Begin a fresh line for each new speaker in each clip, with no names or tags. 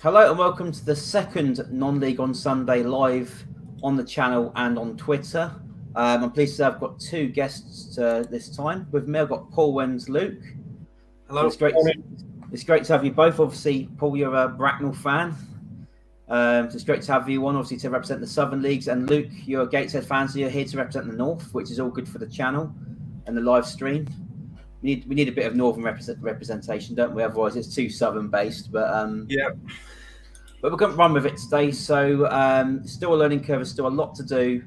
Hello and welcome to the second Non-League on Sunday live on the channel and on Twitter. I'm pleased to say I've got two guests this time. With me, I've got Paul and Luke.
Hello.
It's great to have you both. Obviously, Paul, you're a Bracknell fan. So it's great to have you on, obviously, to represent the Southern Leagues. And Luke, you're a Gateshead fan, so you're here to represent the North, which is all good for the channel and the live stream. We need a bit of Northern representation, don't we? Otherwise, it's too Southern based. But
yeah.
But we're going to run with it today. So still a learning curve, still a lot to do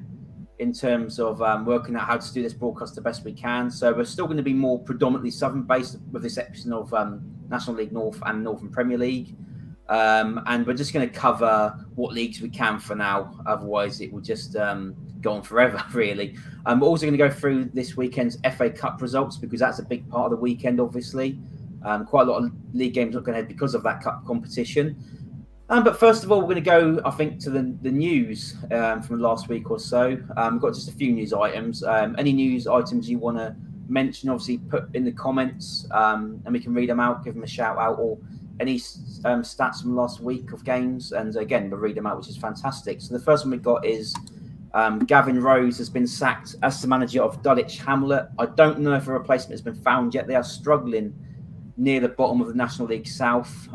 in terms of working out how to do this broadcast the best we can. So we're still going to be more predominantly Southern based with this episode of National League North and Northern Premier League. And we're just going to cover what leagues we can for now. Otherwise, it will just go on forever, really. We're also going to go through this weekend's FA Cup results because that's a big part of the weekend, obviously. Quite a lot of league games not going ahead because of that cup competition. But first of all, we're going to go, I think, to the news from last week or so. We've got just a few news items. Any news items you want to mention, obviously, put in the comments and we can read them out, give them a shout out, or any stats from last week of games. And again, we'll read them out, which is fantastic. So the first one we got is Gavin Rose has been sacked as the manager of Dulwich Hamlet. I don't know if a replacement has been found yet. They are struggling near the bottom of the National League South.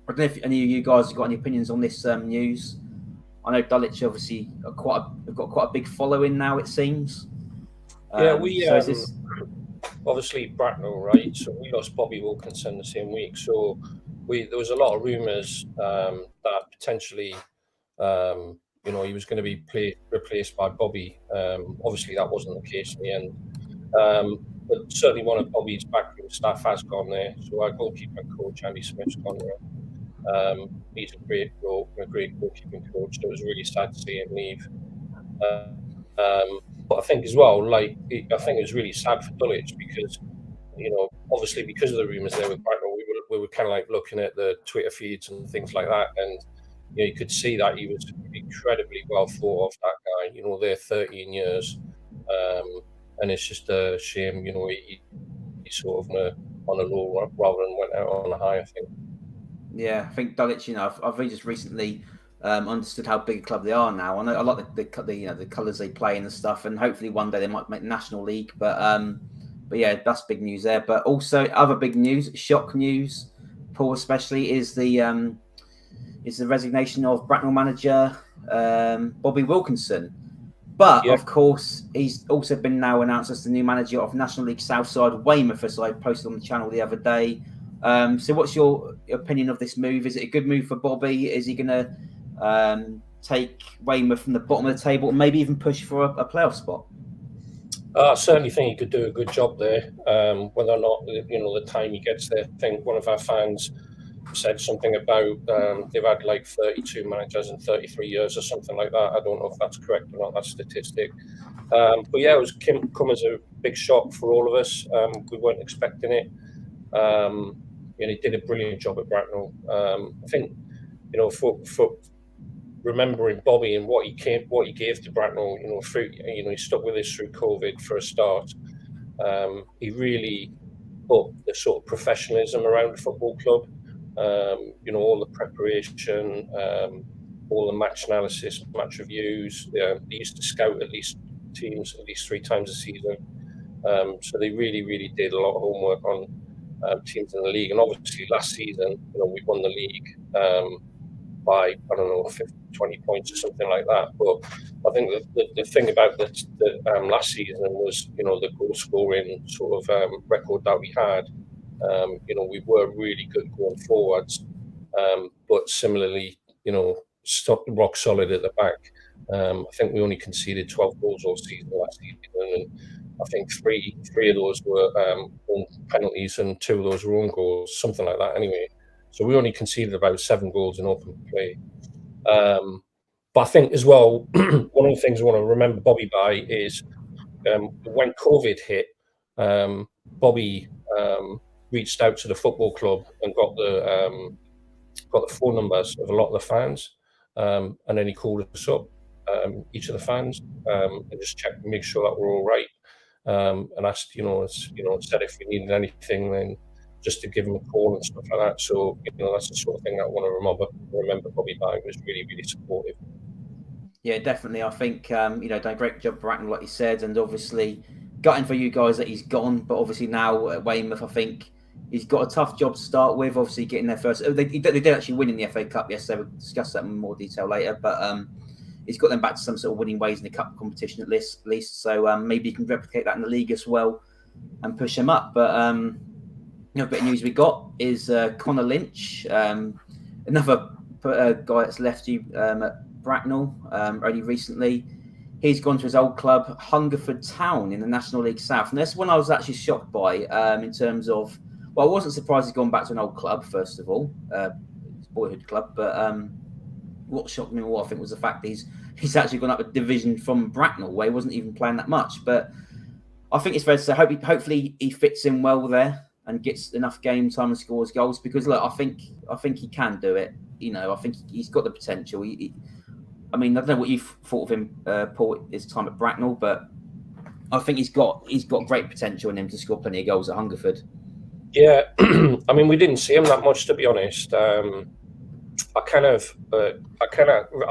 I don't know if any of you guys have got any opinions on this news. I know Dulwich obviously have got quite a big following now, it seems.
We obviously Bracknell, right? So we lost Bobby Wilkinson the same week. So there was a lot of rumours that potentially, he was going to be replaced by Bobby. Obviously, that wasn't the case in the end. But certainly one of Bobby's backroom staff has gone there. So our goalkeeper coach, Andy Smith's gone there. He's a great goalkeeping coach. So it was really sad to see him leave. But I think as well, I think it was really sad for Dulwich because, obviously because of the rumours there with Bracknell, we were kind of like looking at the Twitter feeds and things like that, and you could see that he was incredibly well thought of, that guy. There 13 years, and it's just a shame. He sort of on a low rather than went out on a high, I think.
Yeah, I think Dulwich. I've really just recently understood how big a club they are now. I know I like the colours they play and the stuff, and hopefully one day they might make National League. But yeah, that's big news there. But also other big news, shock news, Paul especially, is the resignation of Bracknell manager Bobby Wilkinson. But of course, he's also been now announced as the new manager of National League Southside Weymouth, as I posted on the channel the other day. So what's your opinion of this move? Is it a good move for Bobby? Is he going to take Weymouth from the bottom of the table and maybe even push for a playoff spot?
I certainly think he could do a good job there. Whether or not, the time he gets there, I think one of our fans said something about they've had like 32 managers in 33 years or something like that. I don't know if that's correct or not, that statistic. But yeah, it was come as a big shock for all of us. We weren't expecting it. He did a brilliant job at Bracknell. I think, for remembering Bobby and what he gave to Bracknell, he stuck with us through COVID for a start. He really put the sort of professionalism around the football club. All the preparation, all the match analysis, match reviews. They used to scout at least teams at least 3 times a season. So they really, really did a lot of homework on teams in the league. And obviously last season, we won the league by, 20 points or something like that. But I think the thing about the last season was, the goal scoring sort of record that we had. We were really good going forwards, but similarly, rock solid at the back. I think we only conceded 12 goals all season last season, and I think three of those were own penalties and 2 of those were own goals, something like that anyway. So we only conceded about 7 goals in open play. But I think as well, one of the things I want to remember Bobby by is when COVID hit, Bobby reached out to the football club and got the phone numbers of a lot of the fans, and then he called us up, each of the fans, and just checked and make sure that we're all right, and asked, said if we needed anything, then just to give him a call and stuff like that. So, that's the sort of thing that I want to remember Bobby by. Was really, really supportive.
Yeah, definitely. I think, done a great job for Bracknell, like you said, and obviously gutting for you guys that he's gone. But obviously now at Weymouth, I think he's got a tough job to start with. Obviously getting their first, they did actually win in the FA Cup yesterday. We'll discuss that in more detail later. But he's got them back to some sort of winning ways in the cup competition at least. So maybe he can replicate that in the league as well and push him up. But a bit of news we got is Connor Lynch, another guy that's left you at Bracknell only recently. He's gone to his old club, Hungerford Town, in the National League South. And that's one I was actually shocked by in terms of, well, I wasn't surprised he's gone back to an old club, first of all, his boyhood club. But what shocked me more, I think, was the fact that he's actually gone up a division from Bracknell, where he wasn't even playing that much. But I think it's fair to say, hopefully he fits in well there and gets enough game time and scores goals. Because look, I think he can do it. I think he's got the potential. I don't know what you've thought of him, Paul, his time at Bracknell, but I think he's got great potential in him to score plenty of goals at Hungerford.
Yeah, we didn't see him that much, to be honest. I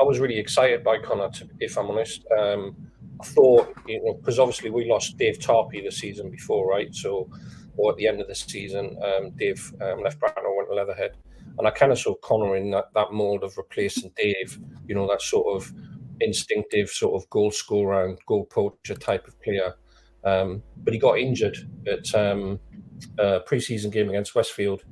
was really excited by Connor, if I'm honest. I thought, because obviously we lost Dave Tarpey the season before, right? So, or at the end of the season, Dave left Bracknell, went to Leatherhead. And I kind of saw Connor in that mould of replacing Dave, that sort of instinctive sort of goal scorer and goal poacher type of player. But he got injured at a pre-season game against Westfield.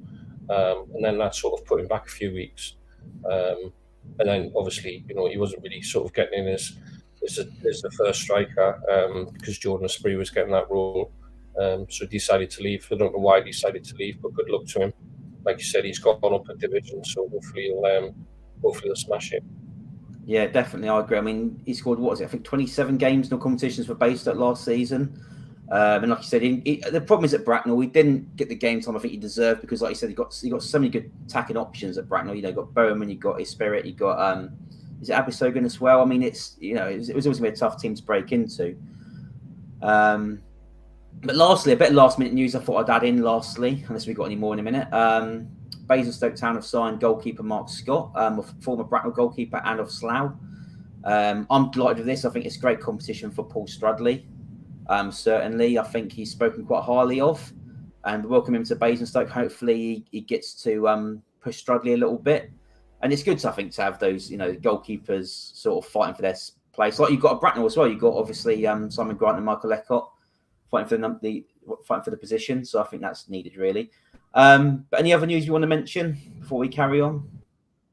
And then that sort of put him back a few weeks. And then obviously, he wasn't really sort of getting in as the first striker because Jordan Asprey was getting that role. So he decided to leave. I don't know why he decided to leave, but good luck to him. Like you said, he's gone up a division, so hopefully he'll smash it.
Yeah, definitely, I agree. He scored, what was it? I think 27 games, no competitions for Baystoke last season. And like you said, the problem is at Bracknell, he didn't get the game time I think he deserved because, like you said, he got so many good attacking options at Bracknell. You got Bowman, you got Spirit, you got is it Abisogan as well? It's it was always going to be a tough team to break into. But lastly, a bit of last minute news I thought I'd add in lastly, unless we've got any more in a minute. Basingstoke Town have signed goalkeeper Mark Scott, former Bracknell goalkeeper, and of Slough. I'm delighted with this. I think it's great competition for Paul Strudley. Certainly, I think he's spoken quite highly of, and welcome him to Basingstoke. Hopefully, he gets to push Strudley a little bit, and it's good, I think, to have those goalkeepers sort of fighting for their place. Like you've got at Bracknell as well. You've got obviously Simon Grant and Michael Lecott fighting for the position. So I think that's needed really. But any other news you want to mention before we carry on?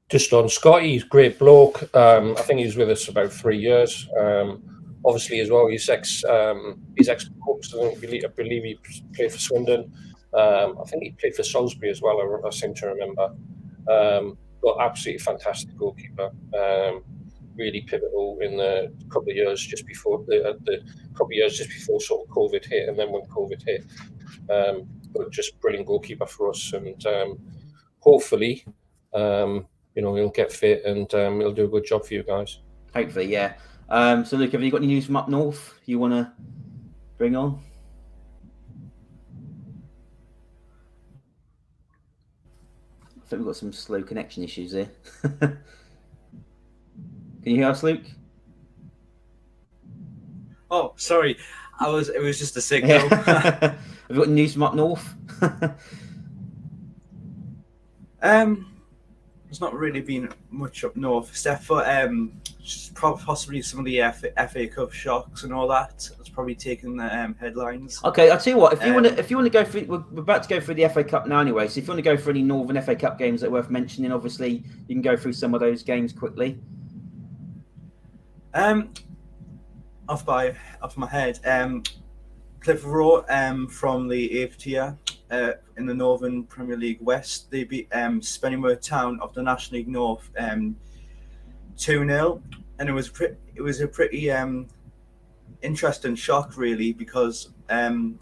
Just on Scotty, he's a great bloke. I think he was with us about 3 years. Obviously, as well, he's ex-Hawks. I believe he played for Swindon. I think he played for Salisbury as well. I seem to remember. But absolutely fantastic goalkeeper. Really pivotal in the couple of years just before sort of COVID hit, and then when COVID hit, but just brilliant goalkeeper for us, and hopefully, he'll get fit and he'll do a good job for you guys.
Hopefully, yeah. So, Luke, have you got any news from up north you want to bring on? I think we've got some slow connection issues here. Can you hear us, Luke?
Oh, sorry. It was just a signal.
Yeah. Have you got news from up north?
There's not really been much up north, except for possibly some of the FA Cup shocks and all that. That's probably taken the headlines.
Okay, I'll tell you what. If you want to go through, we're about to go through the FA Cup now anyway. So if you want to go through any Northern FA Cup games that are worth mentioning, obviously you can go through some of those games quickly.
Off my head, Clifford Row from the 8th tier in the Northern Premier League West. They beat Spennymoor Town of the National League North 2-0, and it was a pretty interesting shock really, because the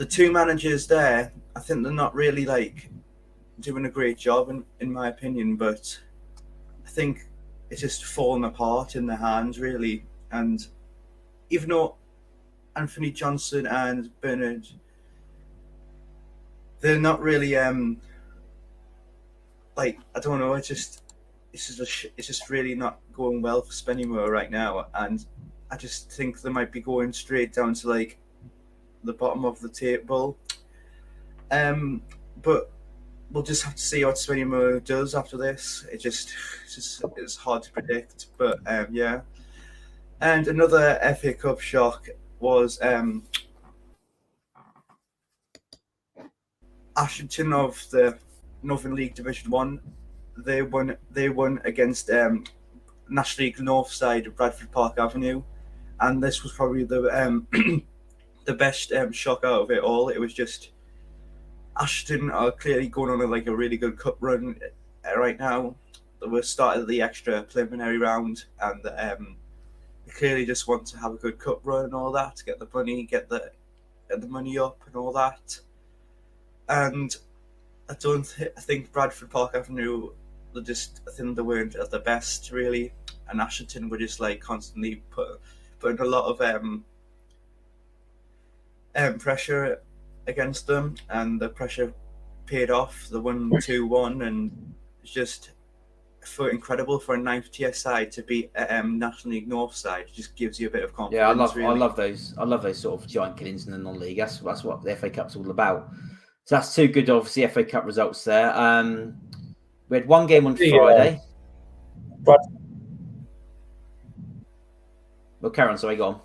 two managers there, I think they're not really doing a great job in my opinion, but I think it's just fallen apart in their hands really. And even though Anthony Johnson and Bernard they're not really like, I don't know. It's just really not going well for Spennymoor right now, and I just think they might be going straight down to like the bottom of the table. But we'll just have to see what Spennymoor does after this. It's hard to predict, but yeah. And another FA Cup shock was Ashton of the Northern League Division 1. They won against National League North side Bradford Park Avenue, and this was probably the the best shock out of it all. It was just Ashton are clearly going on a really good cup run right now. They started the extra preliminary round, and they clearly just want to have a good cup run and all that, to get the money up and all that. And I think Bradford Park Avenue, I think they weren't at their best really, and Ashton were just like constantly putting a lot of pressure against them, and the pressure paid off. They won 2-1, and it's just incredible for a 9th tier side to beat National League North side. It just gives you a bit of confidence.
Yeah, I love those sort of giant killings in the non-league. That's what the FA Cup's all about. So that's two good, obviously, FA Cup results there. We had one game on Friday. Well, Karen, sorry, go on.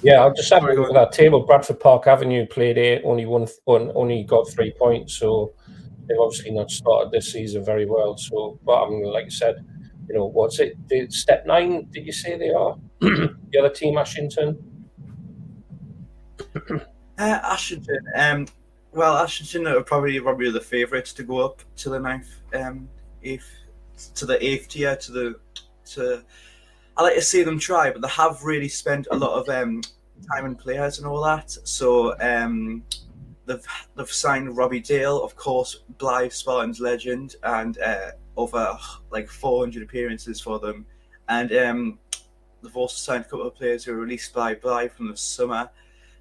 Yeah, I'll just have a look at that table. Bradford Park Avenue played 8, only got 3 points, so they've obviously not started this season very well. So, but I mean, like you said, what's it? Step 9? Did you say they are? The other team, Ashton.
Ashton. Well, Ashton are probably the favourites to go up to the 9th, 8th tier. I like to see them try, but they have really spent a lot of time and players and all that. So they've signed Robbie Dale, of course, Blythe Spartans legend, and over 400 appearances for them. And they've also signed a couple of players who were released by Blythe from the summer,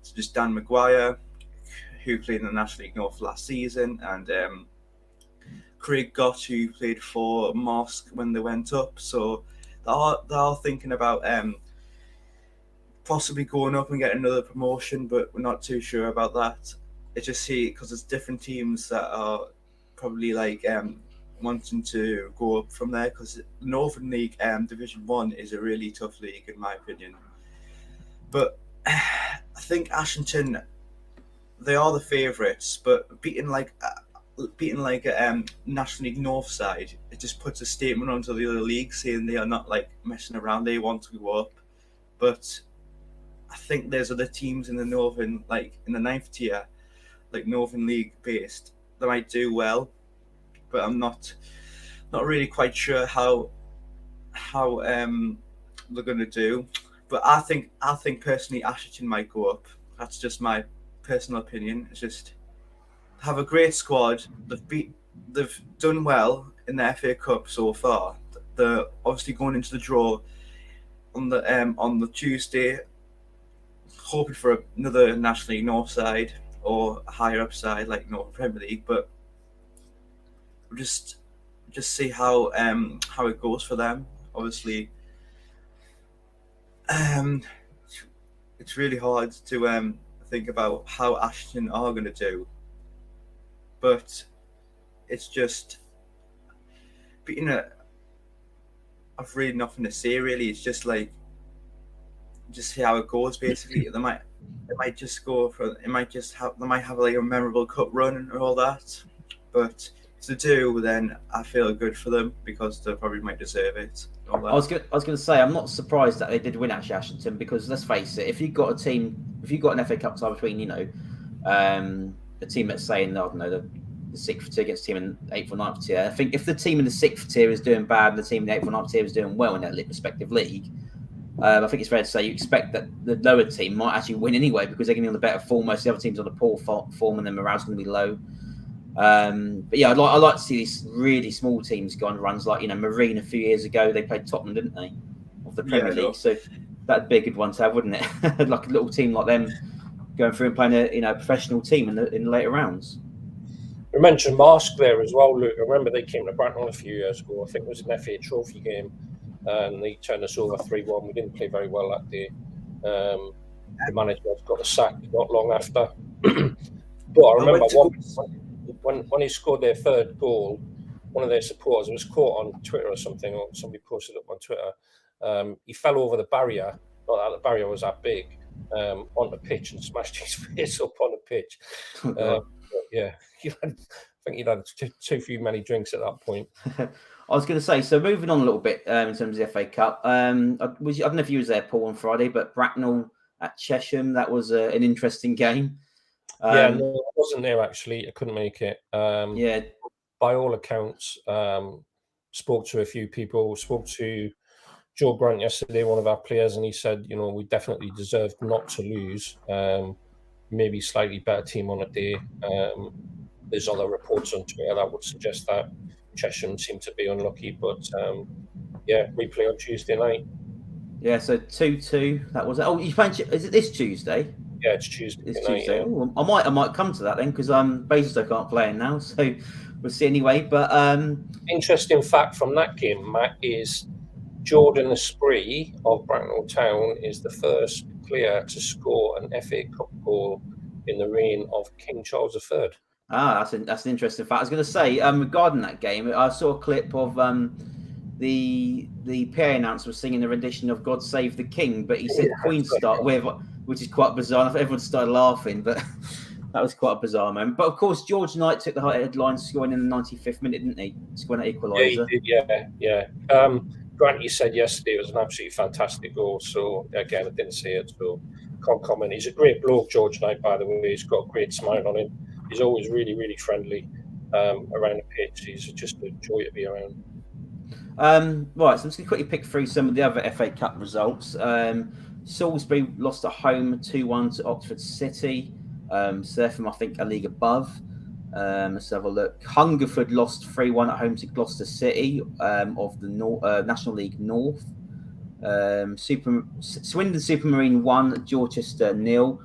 such as Dan Maguire, who played in the National League North last season, and Craig Gott, who played for Mosque when they went up. So they are thinking about possibly going up and getting another promotion, but we're not too sure about that. It's just because there's different teams that are probably wanting to go up from there, because Northern League Division 1 is a really tough league in my opinion. But I think Ashton, they are the favourites, but beating a National League North side, it just puts a statement onto the other league saying they are not messing around, they want to go up. But I think there's other teams in the Northern, in the 9th tier, Northern League based, that might do well, but I'm not really quite sure how they're going to do. But I think personally Ashton might go up. That's just my personal opinion. It's just have a great squad. They've done well in the FA Cup so far. They're obviously going into the draw on the Tuesday, hoping for another National League North side or a higher up side like North Premier League. But we'll just see how it goes for them. Obviously, it's really hard to think about how Ashton are going to do. But it's just I've really nothing to say really. It's just see how it goes basically. They might have a memorable cup run and all that. But if they do, then I feel good for them, because they probably might deserve it.
I was going to say, I'm not surprised that they did win actually, Ashton, because let's face it, if you've got an FA Cup tie between a team that's saying, I don't know, the 6th tier against a team in 8th or 9th tier. I think if the team in the 6th tier is doing bad and the team in the 8th or 9th tier is doing well in their respective league, I think it's fair to say you expect that the lower team might actually win anyway, because they're going to be on the better form. Most of the other teams on a poor form, and their morale's going to be low. But yeah, I like to see these really small teams go on runs, like Marine a few years ago. They played Tottenham, didn't they, of the Premier League? So that'd be a good one to have, wouldn't it? Like a little team like them going through and playing a professional team in the later rounds.
We mentioned Marsk there as well, Luke. I remember they came to Bracknell a few years ago. I think it was an FA Trophy game, and they turned us over 3-1. We didn't play very well that day. The manager got the sack not long after. But I remember when he scored their third goal, one of their supporters was caught on Twitter or something, or somebody posted up on Twitter. He fell over the barrier. Not that the barrier was that big, on the pitch and smashed his face up on the pitch. Yeah, I think he'd had too few many drinks at that point.
I was going to say, so moving on a little bit in terms of the FA Cup. I don't know if you was there, Paul, on Friday, but Bracknell at Chesham, that was an interesting game.
Yeah, no, I wasn't there actually. I couldn't make it.
Yeah.
By all accounts, spoke to a few people, spoke to Joe Grant yesterday, one of our players, and he said, we definitely deserved not to lose. Maybe slightly better team on a day. There's other reports on Twitter that would suggest that Chesham seemed to be unlucky, but we play on Tuesday night.
Yeah, so 2-2. That was it. Oh, you mentioned, is it this Tuesday?
Yeah, it's Tuesday.
It's
night,
Tuesday.
yeah.
Ooh, I might come to that then, because Basingstoke aren't playing now, so we'll see anyway. But
interesting fact from that game, Matt, is Jordan Esprit of Bracknell Town is the first player to score an FA Cup goal in the reign of King Charles III.
That's an interesting fact. I was going to say, regarding that game, I saw a clip of the PA announcer was singing a rendition of "God Save the King," but he said Queen start with, which is quite bizarre. Everyone started laughing, but that was quite a bizarre moment. But of course, George Knight took the headline, scoring in the 95th minute, didn't he? Scoring an equaliser.
Yeah, he did. Yeah. Grant, you said yesterday it was an absolutely fantastic goal. So again, I didn't see it, so can't comment. He's a great bloke, George Knight, by the way. He's got a great smile on him. He's always really, really friendly around the pitch. He's just a joy to be around.
Right, so I'm just going to quickly pick through some of the other FA Cup results. Salisbury lost at home 2-1 to Oxford City. So they're from, I think, a league above. Let's have a look. Hungerford lost 3-1 at home to Gloucester City of the National League North. Swindon Supermarine 1, Dorchester 0.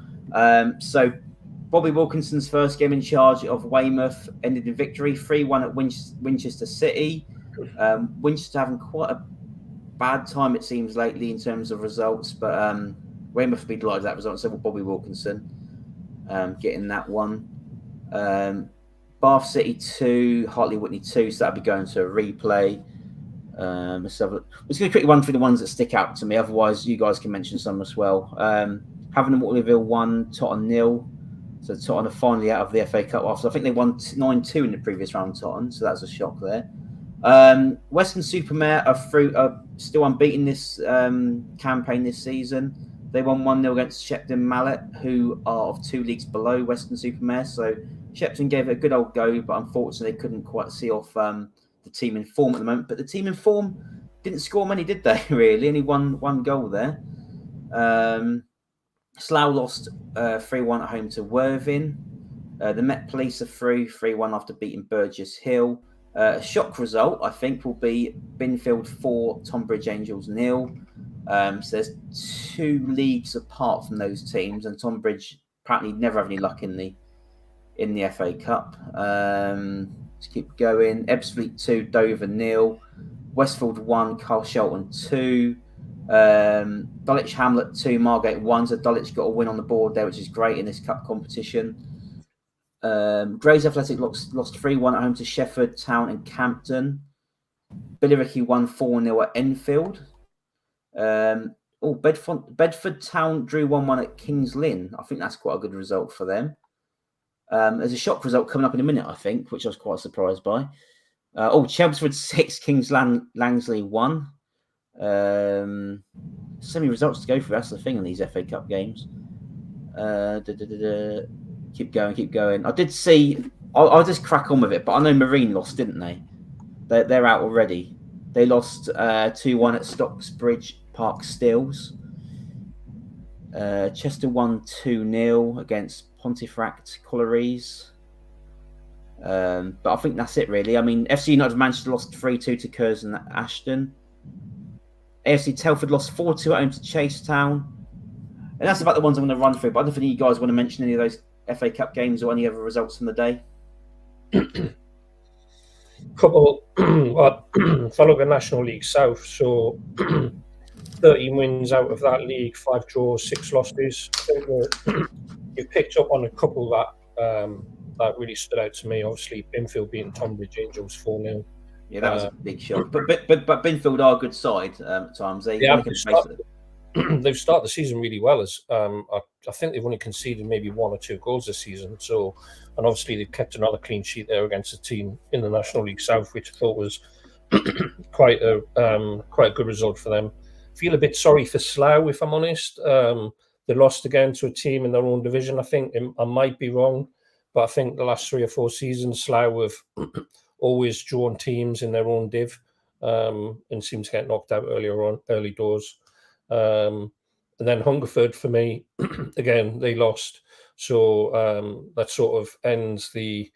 So Bobby Wilkinson's first game in charge of Weymouth ended in victory, 3-1 at Winchester City. Winchester having quite a bad time, it seems, lately in terms of results, but Weymouth will be delighted with that result. So will Bobby Wilkinson getting that one. Bath City 2, Hartley Whitney 2, so that'll be going to a replay. I'm just going to quickly run through the ones that stick out to me, otherwise you guys can mention some as well. Having Waterlooville 1, Tottenham 0. So Tottenham are finally out of the FA Cup after, I think they won 9-2 in the previous round, Tottenham, so that's a shock there. Weston-super-Mare are still unbeaten this campaign this season. They won 1-0 against Shepton Mallet, who are of 2 leagues below Weston-super-Mare. So Shepton gave it a good old go, but unfortunately they couldn't quite see off the team in form at the moment. But the team in form didn't score many, did they, really? Only one goal there. Slough lost 3-1 at home to Worthing. The Met Police are through 3-1 after beating Burgess Hill. A shock result, I think, will be Binfield 4, Tonbridge Angels 0. So there's 2 leagues apart from those teams, and Tonbridge apparently never have any luck in the FA Cup. Let's keep going. Ebbsfleet 2, Dover 0. Westfield 1, Carl Shelton 2. Dulwich Hamlet 2, Margate 1. So Dulwich got a win on the board there, which is great in this cup competition. Grays Athletic lost 3-1 at home to Shefford, Town and Campden. Billericay won 4-0 at Enfield. Bedford Town drew 1-1 at Kings Lynn. I think that's quite a good result for them. There's a shock result coming up in a minute, I think, which I was quite surprised by. Chelmsford 6, Kings Langsley 1. So many results to go through. That's the thing in these FA Cup games. Keep going. I did see. I'll just crack on with it. But I know Marine lost, didn't they? They're out already. They lost 2-1 at Stocksbridge Park Stills. Chester won 2-0 against Pontefract Collieries. But I think that's it, really. I mean, FC United of Manchester lost 3-2 to Curzon and Ashton. AFC Telford lost 4-2 at home to Chasetown. And that's about the ones I'm going to run through. But I don't know if any of you guys want to mention any of those FA Cup games or any other results from the day.
couple, well, if I look at National League South, so 13 wins out of that league, 5 draws, 6 losses. I think that you picked up on a couple that really stood out to me. Obviously, Binfield beating Tonbridge Angels 4-0.
Yeah, that was a big shock. But Binfield are a good side at times. They've
started the season really well. As I think they've only conceded maybe 1 or 2 goals this season. So, and obviously they've kept another clean sheet there against a team in the National League South, which I thought was quite a good result for them. Feel a bit sorry for Slough, if I'm honest. They lost again to a team in their own division. I think I might be wrong, but I think the last 3 or 4 seasons, Slough have always drawn teams in their own div and seem to get knocked out early doors. And then Hungerford, for me, again, they lost. So that sort of ends the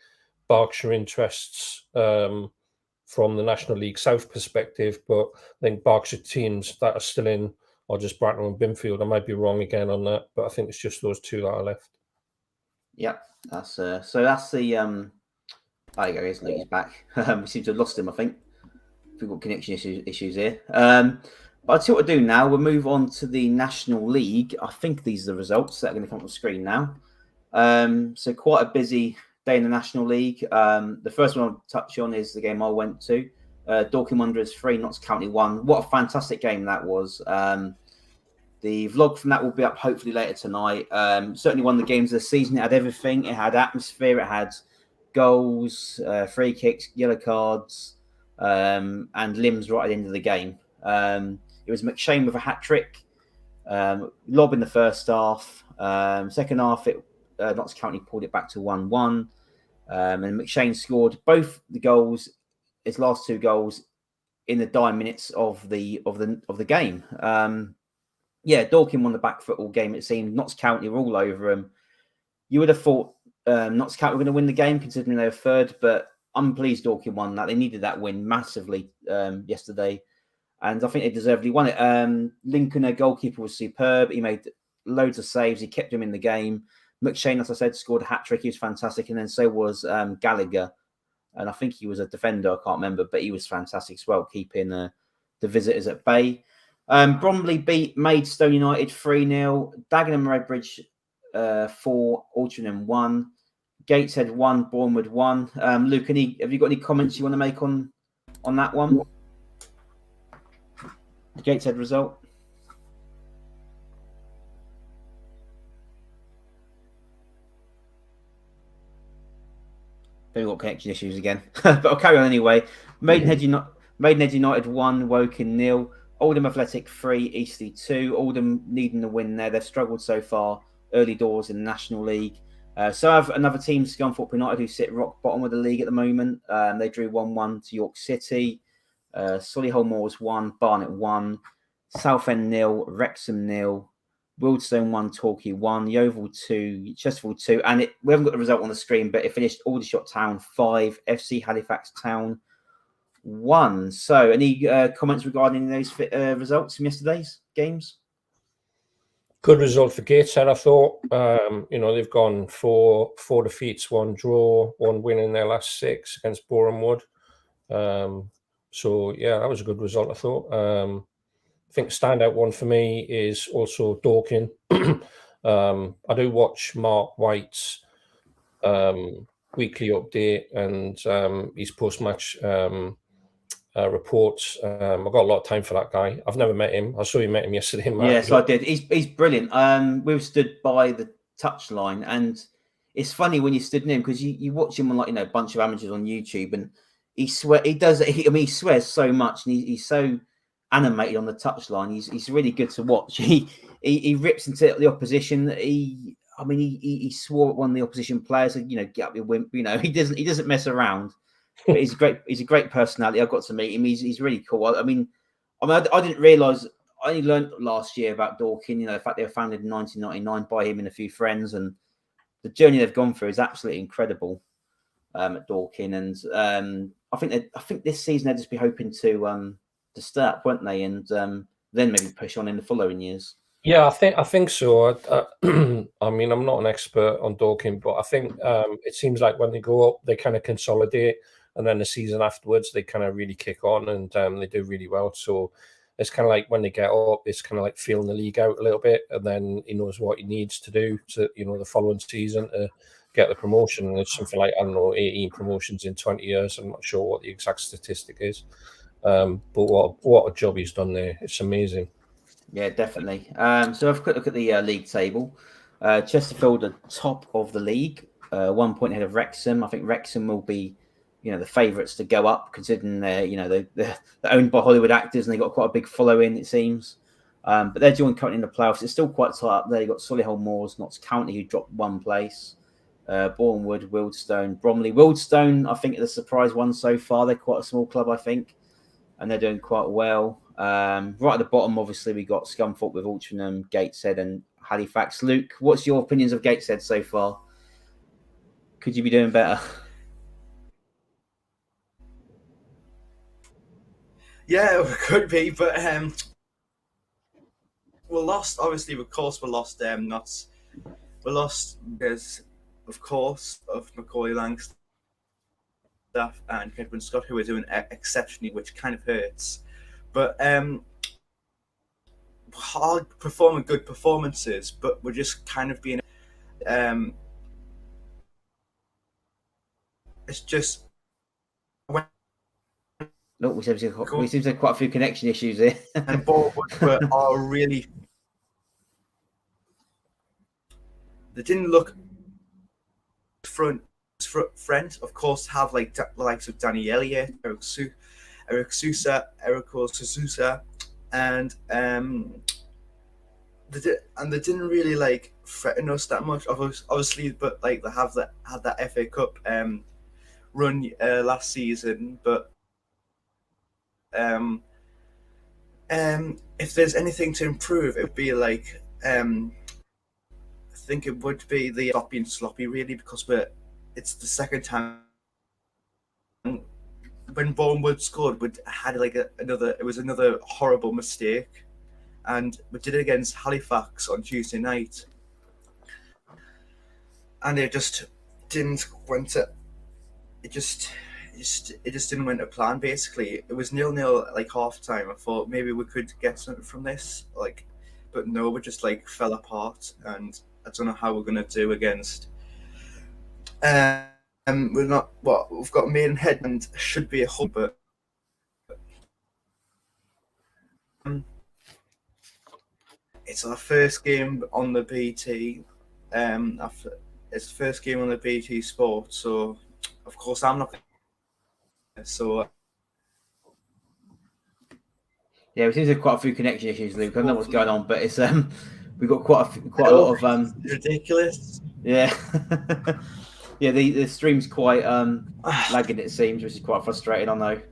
Berkshire interests from the National League South perspective. But I think Berkshire teams that are still in are just Bracknell and Binfield. I might be wrong again on that, but I think it's just those 2 that are left.
Yep, that's so that's the there you go, he's back. We seem to have lost him, I think. We've got connection issues here. But I'll tell you what to do now. We'll move on to the National League. I think these are the results that are going to come on the screen now. So quite a busy day in the National League. The first one I'll touch on is the game I went to. Dorking Wanderers 3, Notts County 1. What a fantastic game that was. The vlog from that will be up hopefully later tonight. Certainly one of the games of the season. It had everything. It had atmosphere. It had goals, free kicks, yellow cards, and limbs right at the end of the game. It was McShane with a hat-trick. Lob in the first half. Second half, Notts County pulled it back to 1-1. And McShane scored both the goals, his last 2 goals, in the dying minutes of the game. Dorking won the back foot all game, it seemed. Notts County were all over them. You would have thought Notts County were going to win the game, considering they were third, but I'm pleased Dorking won that. They needed that win massively yesterday, and I think they deservedly won it. Lincoln, their goalkeeper, was superb. He made loads of saves. He kept him in the game. McShane, as I said, scored a hat-trick. He was fantastic, and then so was Gallagher, and I think he was a defender. I can't remember, but he was fantastic as well, keeping the visitors at bay. Bromley beat Maidstone United 3-0. Dagenham Redbridge 4, Altrincham 1. Gateshead 1, Bournemouth 1. Luke, have you got any comments you want to make on that one? The Gateshead result? We've got connection issues again. But I'll carry on anyway. Maidenhead United 1, Woking 0. Oldham Athletic 3, Eastleigh 2. Oldham needing a win there. They've struggled so far early doors in the National League. So I have another team, Scunthorpe United, who sit rock bottom of the league at the moment. They drew 1-1 to York City. Solihull Moors 1, Barnet 1. Southend 0, Wrexham 0. Wildstone 1, Torquay 1. Yeovil 2, Chesterfield 2. And we haven't got the result on the screen, but it finished Aldershot Town 5, FC Halifax Town 1. So any comments regarding those results from yesterday's games?
Good result for Gateshead, I thought. They've gone 4 defeats, 1 draw, 1 win in their last 6 against Boreham Wood. That was a good result, I thought. I think standout one for me is also Dorking. I do watch Mark White's weekly update and his post-match reports. I've got a lot of time for that guy. I've never met him. I saw you met him yesterday. Matt.
Yes, I did. He's brilliant. We stood by the touchline, and it's funny when you stood near him because you watch him on a bunch of amateurs on YouTube, and he swears so much, and he's so animated on the touchline. He's really good to watch. He rips into the opposition. He swore at one of the opposition players, get up your wimp. He doesn't mess around. But he's a great personality. I got to meet him. He's really cool. I didn't realise. I only learned last year about Dorking. The fact they were founded in 1999 by him and a few friends, and the journey they've gone through is absolutely incredible at Dorking. And I think this season they'll just be hoping to start, won't they? And then maybe push on in the following years.
Yeah, I think so. I mean, I'm not an expert on Dorking, but I think it seems like when they go up, they kind of consolidate, and then the season afterwards, they kind of really kick on, and they do really well. So it's kind of like when they get up, it's kind of like feeling the league out a little bit, and then he knows what he needs to do to, the following season to get the promotion. And it's something like, I don't know, 18 promotions in 20 years. I'm not sure what the exact statistic is, but what a job he's done there. It's amazing.
Yeah, definitely. So have a quick look at the league table. Chesterfield are top of the league, 1 point ahead of Wrexham. I think Wrexham will be, the favourites to go up, considering they're owned by Hollywood actors and they got quite a big following, it seems. But they're joined currently in the playoffs. It's still quite tight up there. You've got Solihull Moors, Notts County, who dropped one place. Bournemouth, Wealdstone, Bromley. Wealdstone, I think, are the surprise one so far. They're quite a small club, I think, and they're doing quite well. Right at the bottom, obviously, we got Scunthorpe with Altrincham, Gateshead, and Halifax. Luke, what's your opinions of Gateshead so far? Could you be doing better?
Yeah, it could be, but we're lost. Obviously, of course, we're lost. We're lost because, of course, of Macaulay Langstaff and Kedwin Scott, who are doing exceptionally, which kind of hurts. But hard performing good performances, but we're just kind of being. It's just.
Look, we seem to have quite a few connection issues here.
And Bournemouth are really. They didn't look front. Of course, have like the likes of Danny Elliott, Eric Sousa, and they didn't really like threaten us that much. Obviously, but like they had that FA Cup run last season, but. If there's anything to improve, it would be like I think it would be the not being sloppy really, because it's the second time when Bournemouth scored, we had like another horrible mistake, and we did it against Halifax on Tuesday night, and it just didn't went to it just didn't went to plan. Basically, it was 0-0 like half time. I thought maybe we could get something from this, but no, we just like fell apart, and I don't know how we're gonna do against. We're not. Well, we've got Maidenhead and should be a hub, but it's our first game on the BT. It's the first game on the BT Sport, so of course I'm not. So
yeah, we seem to have quite a few connection issues, Luke. I don't know what's going on, but it's we've got quite a lot of
ridiculous.
Yeah, yeah. The stream's quite lagging, it seems, which is quite frustrating. I know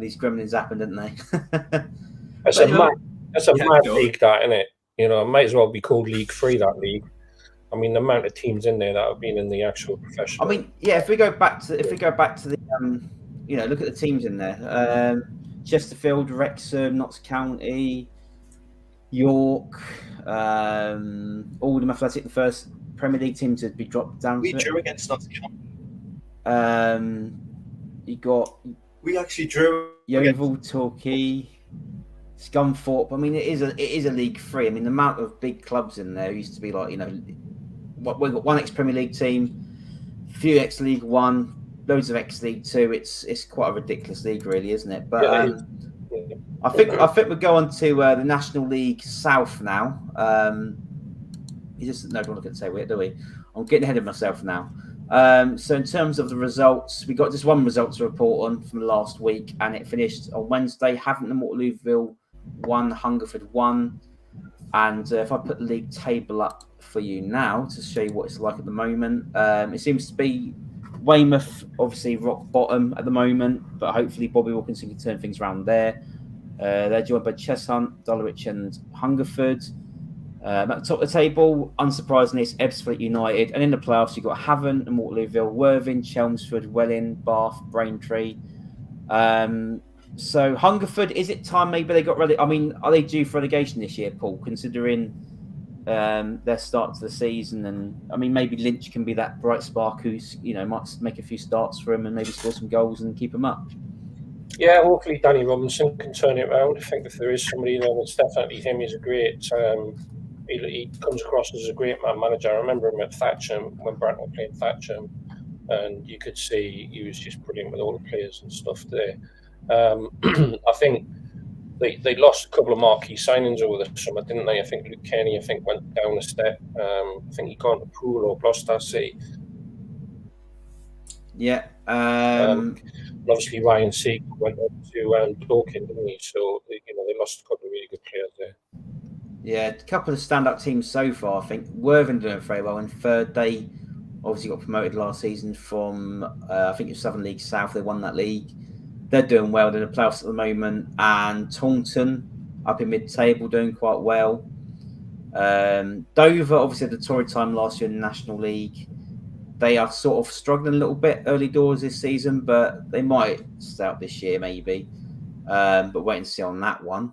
these gremlins happened, didn't they?
That's a mad league, that, isn't it? It might as well be called League 3. That league. I mean, the amount of teams in there that have been in the actual professional.
I mean, yeah. If we go back to the look at the teams in there. Chesterfield, Wrexham, Notts County, York, Oldham Athletic, the first Premier League team to be dropped down.
We drew against Notts County. We actually drew.
Yeovil, Torquay, Scunthorpe. I mean, it is a League 3. I mean, the amount of big clubs in there used to be like, we've got one ex-Premier League team, a few ex-League 1, loads of ex-League 2. It's quite a ridiculous league, really, isn't it? But I think we'll go on to the National League South now. You just don't want to say it, do we? I'm getting ahead of myself now. So in terms of the results, we got just one result to report on from last week, and it finished on Wednesday. Haventon Waterlooville 1, Hungerford 1. And if I put the league table up for you now to show you what it's like at the moment, it seems to be Weymouth, obviously rock bottom at the moment, but hopefully Bobby Wilkinson can turn things around there. They're joined by Cheshunt, Dulwich and Hungerford. At the top of the table, unsurprisingly, it's Ebbsfleet United. And in the playoffs, you've got Havant and Waterlooville, Worthing, Chelmsford, Welling, Bath, Braintree. So Hungerford, is it time maybe they got ready? I mean, are they due for relegation this year, Paul? Considering their start to the season, and I mean, maybe Lynch can be that bright spark who's might make a few starts for him and maybe score some goals and keep him up.
Yeah, hopefully Danny Robinson can turn it around. I think if there is somebody there, it's definitely him. He's a great. He comes across as a great man manager. I remember him at Thatcham when Bratton played Thatcham, and you could see he was just brilliant with all the players and stuff there. I think they lost a couple of marquee signings over the summer, didn't they? I think Luke Kenny, went down a step. I think he gone to Poole or Gloucester City.
Yeah.
Obviously, Ryan Siegel went up to Dorking, didn't he? So they lost a couple of really good players there.
Yeah, a couple of stand-up teams so far. I think Worthing doing very well in third. They obviously got promoted last season from I think it was Southern League South. They won that league. They're doing well. They're in the playoffs at the moment. And Taunton up in mid-table doing quite well. Dover obviously had the torrid time last year in the National League. They are sort of struggling a little bit early doors this season, but they might stay up this year maybe. But wait and see on that one.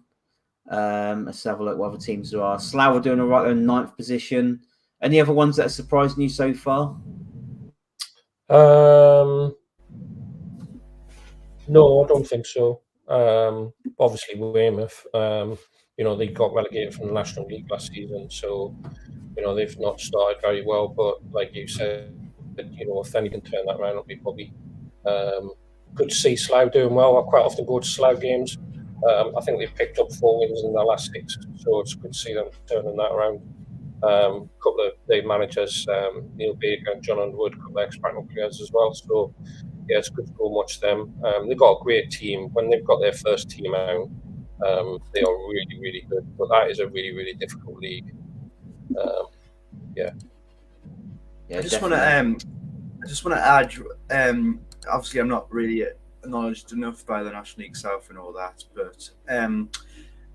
Let's have a look what other teams there are. Slough are doing all right. They're in 9th position. Any other ones that are surprising you so far?
No, I don't think so. Obviously, Weymouth, they got relegated from the National League last season, so they've not started very well. But like you said, if any can turn that around, it'll be probably good to see Slough doing well. I quite often go to Slough games. I think they've picked up 4 wins in their last 6, so it's good to see them turning that around. A couple of their managers, Neil Baker and John Underwood, a couple of ex-Brattle players as well. So yeah, it's good to go watch them. They've got a great team. When they've got their first team out, they are really, really good. But that is a really, really difficult league.
Yeah,
I just want to add. Obviously, I'm not really acknowledged enough by the National League South and all that, but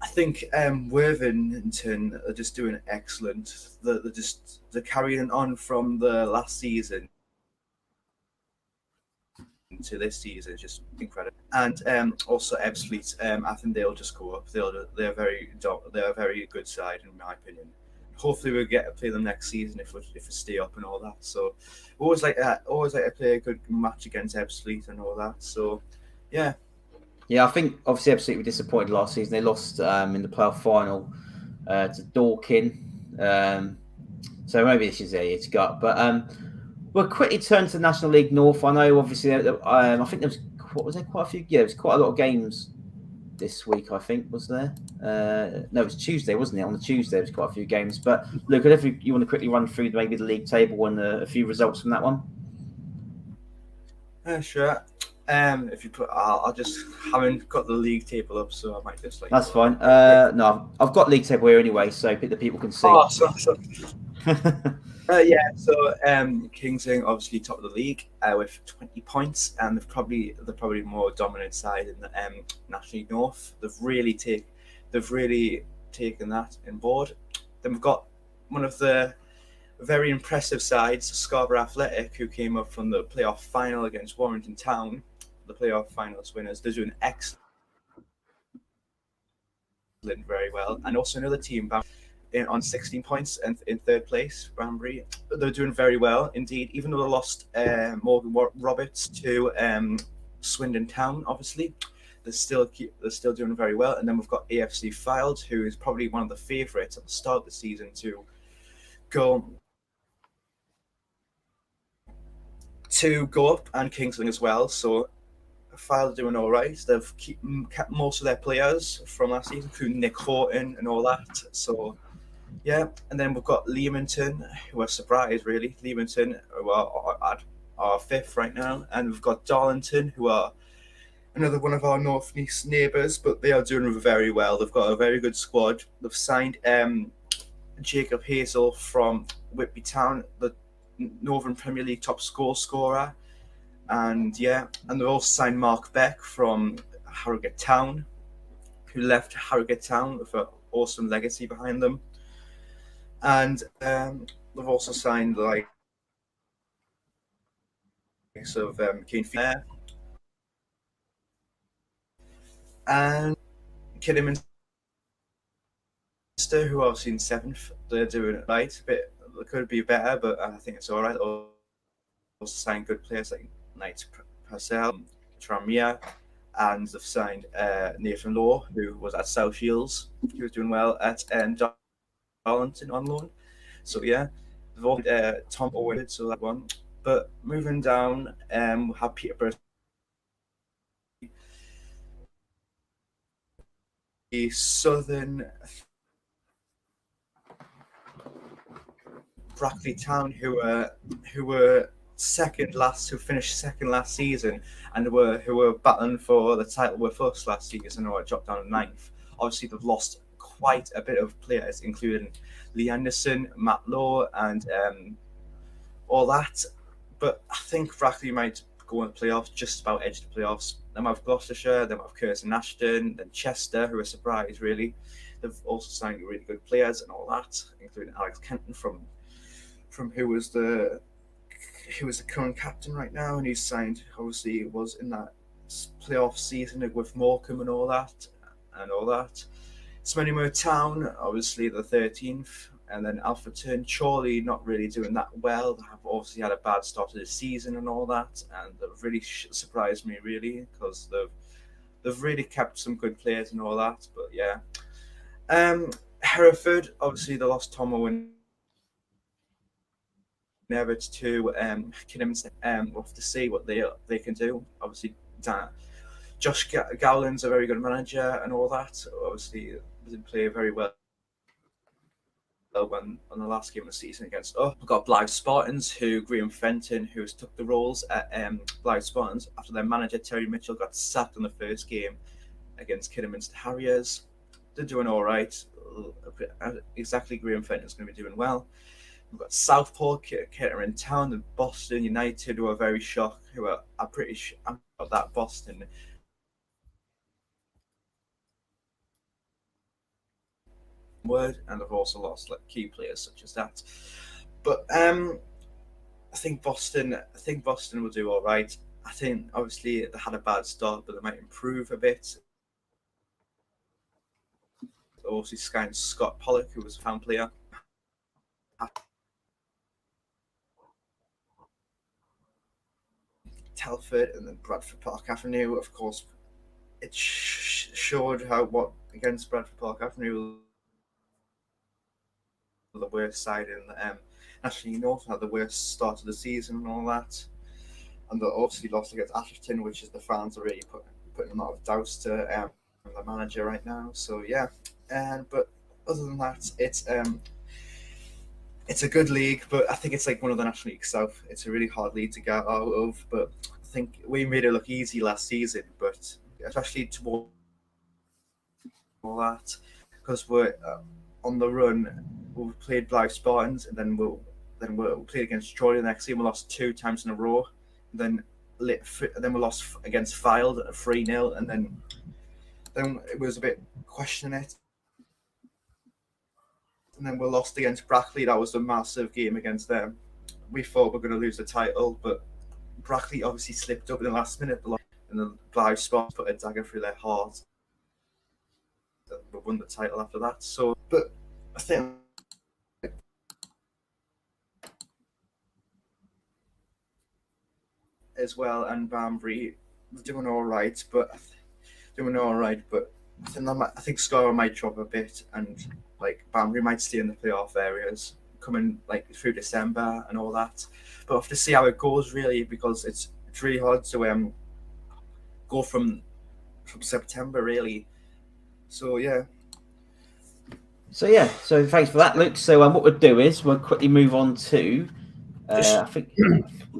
I think Worthington are just doing excellent. They're carrying on from the last season to this season is just incredible. And also Ebbsfleet, I think they'll just go up. They're a very good side in my opinion. Hopefully we'll get to play them next season if we stay up and all that. So always like to play a good match against Ebbsfleet and all that. So yeah.
Yeah, I think obviously Ebbsfleet were disappointed last season. They lost in the playoff final to Dorking. So maybe this is their year to go up. But we'll quickly turn to the National League North. I know obviously I think there was quite a few. Yeah, there was quite a lot of games this week, I think, was there? No, it was Tuesday, wasn't it? On the Tuesday, there was quite a few games. But Luke, if you want to quickly run through maybe the league table and a few results from that one.
Sure. If you put, I just haven't got the league table up, so I might just like.
That's fine. No, I've got league table here anyway, so the people can see.
Oh, sorry. Yeah, so Kingsing obviously top of the league with 20 points, and they're probably more dominant side in the National League North. They've really taken that on board. Then we've got one of the very impressive sides, Scarborough Athletic, who came up from the playoff final against Warrington Town, the playoff finals winners. They're doing excellent, very well, and also another team on 16 points and in third place, Banbury. They're doing very well indeed, even though they lost Morgan Roberts to Swindon Town. Obviously, they're still doing very well. And then we've got AFC Fylde, who is probably one of the favourites at the start of the season to go up, and Kingsling as well. So Fylde are doing all right. They've kept most of their players from last season, including Nick Horton and all that. So yeah, and then we've got Leamington, who are surprised really. Leamington, who are fifth right now, and we've got Darlington, who are another one of our northeast neighbours, but they are doing very well. They've got a very good squad. They've signed Jacob Hazel from Whitby Town, the Northern Premier League top scorer, and they've also signed Mark Beck from Harrogate Town, who left Harrogate Town with an awesome legacy behind them. And they've also signed like of Kane Fair. And Kidderminster, who are obviously in 7th, they're doing it right. It could be better, but I think it's all right. Also signed good players like Knight Purcell, Tranmere, and they've signed Nathan Law, who was at South Shields. He was doing well at Darlington on loan. So yeah, they've all Tom Owen, so that one. But moving down, we have Peterborough, the Southern Brackley Town, who were who finished second last season, and who were battling for the title with us last season, or dropped down to 9th. Obviously, they've lost quite a bit of players, including Lee Anderson, Matt Law, and all that. But I think Brackley might go in the playoffs, just about edge the playoffs. Then we have Gloucestershire, then we have Curtin Ashton, then Chester, who are surprised really. They've also signed really good players and all that, including Alex Kenton from who was the current captain right now, and he's signed, obviously was in that playoff season with Morecambe and all that. Spennymoor Town, obviously the 13th, and then Alfreton, Chorley not really doing that well. They have obviously had a bad start to the season and all that, and they've really surprised me really, because they've really kept some good players and all that. But yeah, Hereford, obviously they lost Tom Owen Everett to Kidderminster. We'll have to see what they can do. Obviously, Josh Gowland's a very good manager and all that. Obviously, didn't play very well on the last game of the season against us. We've got Blythe Spartans, who Graham Fenton, who's took the roles at Blythe Spartans after their manager Terry Mitchell got sacked in the first game against Kidderminster Harriers. They're doing all right. Exactly, Graham Fenton's going to be doing well. We've got Southport, Kettering Town, and Boston United, who are very shocked. I'm pretty sure about that Boston. And they've also lost like key players such as that. But I think Boston will do all right. I think obviously they had a bad start, but they might improve a bit. Also, Scott Pollock, who was a fan player. Telford, and then Bradford Park Avenue. Of course, it showed what against Bradford Park Avenue, the worst side in the National North, had the worst start of the season and all that. And they obviously lost against Ashton, which is the fans are really putting a lot of doubts to the manager right now. So yeah, but other than that, it's a good league, but I think it's like one of the National League South. It's a really hard league to get out of, but I think we made it look easy last season, but especially toward all that, because we're on the run. We played Blythe Spartans, and then we'll play against Troy the next game. We lost 2 times in a row. And then we lost against Fylde at 3-0, and then it was a bit questioning it. And then we lost against Brackley. That was a massive game against them. We thought we were going to lose the title, but Brackley obviously slipped up in the last minute, and the Blythe Spartans put a dagger through their heart. We won the title after that. So, but I think as well, and Banbury doing all right, but I think Scarborough might drop a bit, and like Banbury might stay in the playoff areas coming like through December and all that. But we'll have to see how it goes really, because it's really hard to go from September really. So yeah.
So thanks for that, Luke. So what we'll do is we'll quickly move on to I think.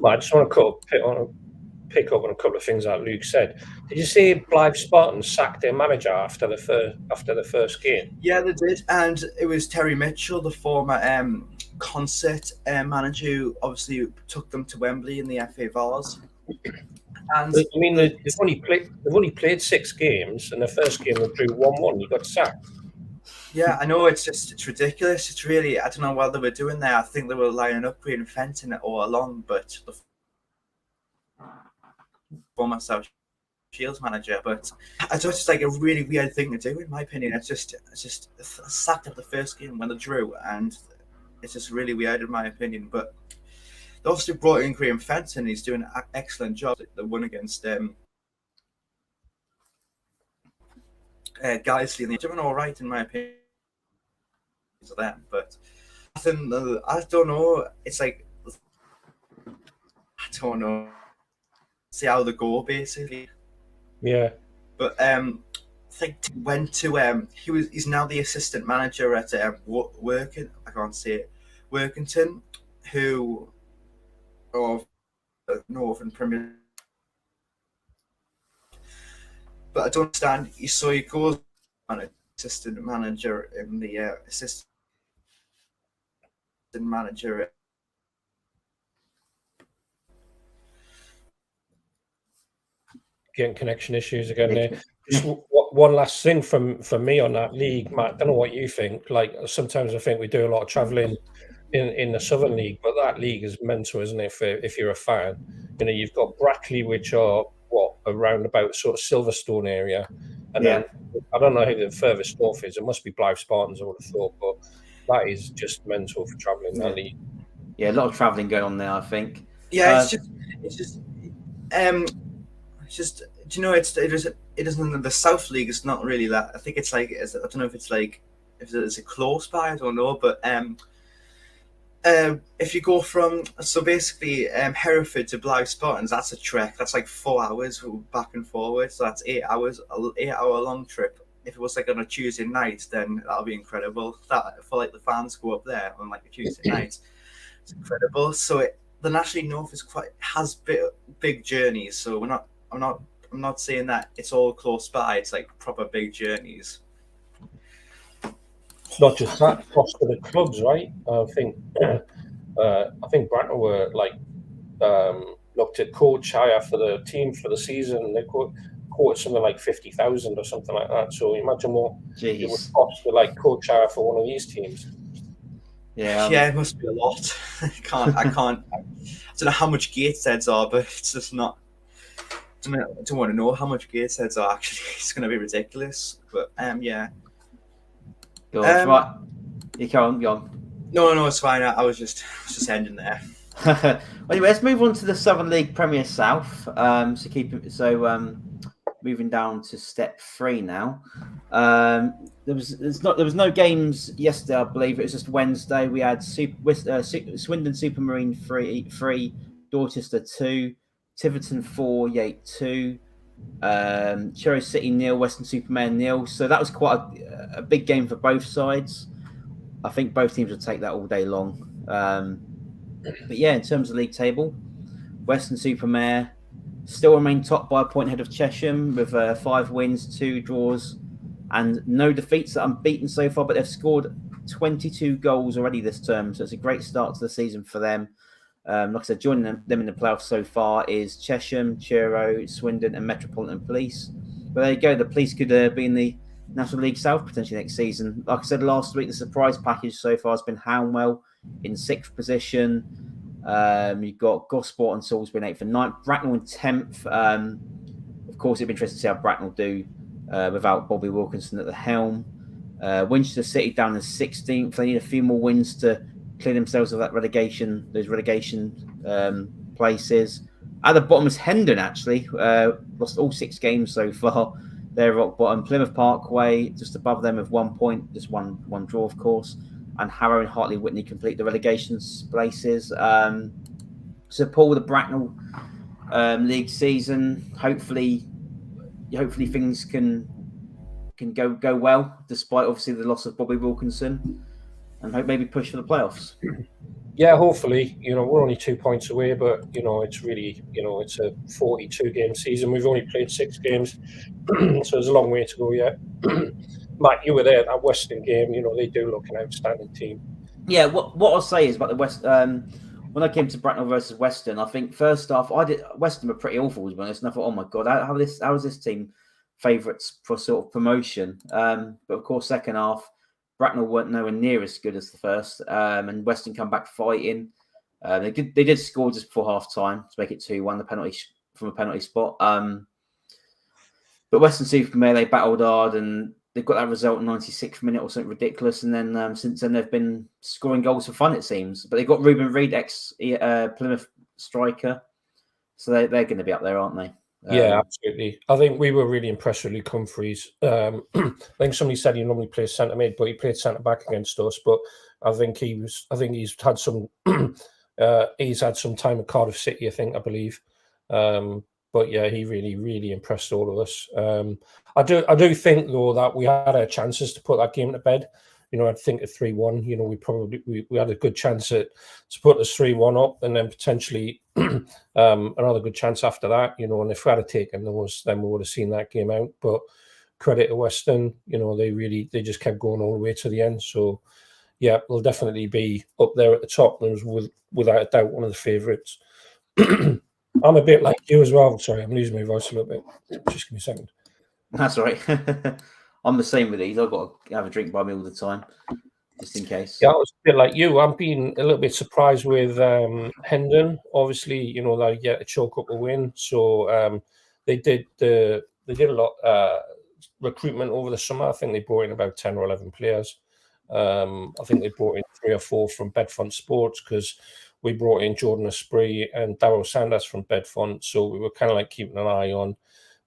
I just want to pick up on a couple of things that Luke said. Did you see Blythe Spartans sacked their manager after the first game?
Yeah, they did, and it was Terry Mitchell, the former Concert manager, who obviously took them to Wembley in the FA Vars. And
I mean, they've only played 6 games, and the first game they drew 1-1. He got sacked.
Yeah, I know, it's ridiculous. It's really, I don't know what they were doing there. I think they were lining up Green and Fenton all along, but the former South Shields manager, but it's just like a really weird thing to do, in my opinion. It's just sacked up the first game when they drew, and it's just really weird, in my opinion. But they also brought in Graham Fenton. He's doing an excellent job. They won against Geisley, and they're doing all right, in my opinion, to them. But I don't know. It's like, I don't know. See how they go, basically.
Yeah.
But I think went to he's now the assistant manager at Wilkinson, who of Northern Premier. But I don't understand. So he goes on assistant manager in the assistant manager.
Getting connection issues again there. Just one last thing from me on that league, Matt. I don't know what you think. Like, sometimes I think we do a lot of travelling in the Southern League, but that league is mental, isn't it? If you're a fan, you know, you've got Brackley, which are around about sort of Silverstone area, and then I don't know who the furthest north is. It must be Blythe Spartans, I would have thought, but that is just mental for travelling that league.
Yeah, a lot of travelling going on there, I think.
Yeah, it's just. Do you know, it isn't the South League. It's not really that. I think it's like, I don't know if it's a close by. I don't know, but if you go from, so basically Hereford to Blythe Spartans, that's a trek. That's like 4 hours back and forward. So that's 8 hours, an 8 hour long trip. If it was like on a Tuesday night, then that'll be incredible. That for like the fans go up there on like a Tuesday night, it's incredible. So the National League North has big journeys. So I'm not saying that it's all close by. It's like proper big journeys.
Not just that, across to the clubs, right? I think Bracknell were looked at coach hire for the team for the season. They quoted something like 50,000 or something like that. So imagine what it would cost to like coach hire for one of these teams.
Yeah, it must be a lot. I don't know how much Gatesheads are, but it's just not. I don't want to know how much Gatesheads are actually. It's going to be ridiculous. But yeah.
Right. You go on.
No, it's fine. I was just ending there.
Anyway, let's move on to the Southern League Premier South. Moving down to step 3 now. There was no games yesterday, I believe. It was just Wednesday. We had Swindon Supermarine 3, Dorchester 2, Tiverton 4, Yate 2, Cherry City 0, Western Superman 0. So that was quite a big game for both sides. I think both teams would take that all day long. But yeah, in terms of league table, Western Supermare still remain top by a point ahead of Chesham with 5 wins, 2 draws, and no defeats. That unbeaten so far, but they've scored 22 goals already this term. So it's a great start to the season for them. Like I said, joining them in the playoffs so far is Chesham, Chiro, Swindon, and Metropolitan Police. But there you go. The Police could be in the National League South potentially next season. Like I said last week, the surprise package so far has been Houndwell in 6th position. You've got Gosport and Salisbury in 8th and 9th. Bracknell in 10th. Of course, it'd be interesting to see how Bracknell do without Bobby Wilkinson at the helm. Winchester City down in 16th. They need a few more wins to clear themselves of those relegation places. At the bottom is Hendon, actually. Lost all 6 games so far. They're rock bottom. Plymouth Parkway, just above them with 1 point. Just one draw, of course. And Harrow and Hartley Whitney complete the relegation places. So, Paul, the Bracknell league season, hopefully things can go well, despite obviously the loss of Bobby Wilkinson, and hope maybe push for the playoffs.
Yeah, hopefully. We're only 2 points away, but it's really, it's a 42 game season. We've only played 6 games, so there's a long way to go yet. Matt, you were there at that Western game. They do look an outstanding team. Yeah,
what I'll say is about the West. When I came to Bracknell versus Western, I think first off, Western were pretty awful, to be honest. And I thought, oh my god, how is this team favourites for sort of promotion? But of course, second half, Bracknell weren't nowhere near as good as the first, and Western come back fighting. They did score just before half time to make it 2-1, the penalty from a penalty spot. But Western-super-Mare, they battled hard and they've got that result in 96th minute or something ridiculous. And then since then, they've been scoring goals for fun, it seems. But they've got Ruben Reid, ex-Plymouth striker. So they're going to be up there, aren't they?
Yeah, absolutely. I think we were really impressed with Luke Humphries. I think somebody said he normally plays centre mid, but he played centre back against us. But I think he's had some he's had some time at Cardiff City, I believe. But yeah, he really, really impressed all of us. I do think though that we had our chances to put that game to bed. I think at 3-1, we had a good chance to put us 3-1 up, and then potentially another good chance after that. And if we had taken those, then we would have seen that game out. But credit to Western, they just kept going all the way to the end. So yeah, they'll definitely be up there at the top, and without a doubt one of the favourites. I'm a bit like you as well. Sorry, I'm losing my voice a little bit. Just give me a second.
That's all right. I'm the same with these. I've got to have a drink by me all the time, just in case.
Yeah, I was a bit like you. I'm being a little bit surprised with Hendon. Obviously, they get a choke up a win. So they did a lot recruitment over the summer. I think they brought in about 10 or 11 players. I think they brought in 3 or 4 from Bedfont Sports, because we brought in Jordan Esprit and Darryl Sanders from Bedfont. So we were kind of like keeping an eye on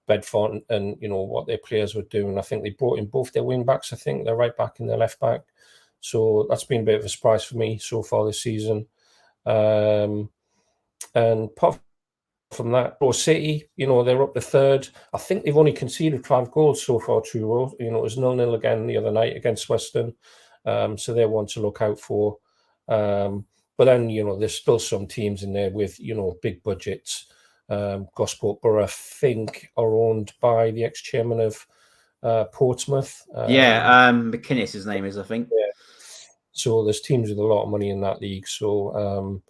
Bedfont and what their players were doing. I think they brought in both their wing backs. I think their right back and their left back. So that's been a bit of a surprise for me so far this season. And apart from that, Roe City, they're up to 3rd. I think they've only conceded 5 goals so far through Roe. It was 0-0 again the other night against Western. So they're one to look out for. But then, there's still some teams in there with, big budgets. Gosport Borough, I think, are owned by the ex-chairman of Portsmouth.
McInnes, his name is, I think.
Yeah. So there's teams with a lot of money in that league. So,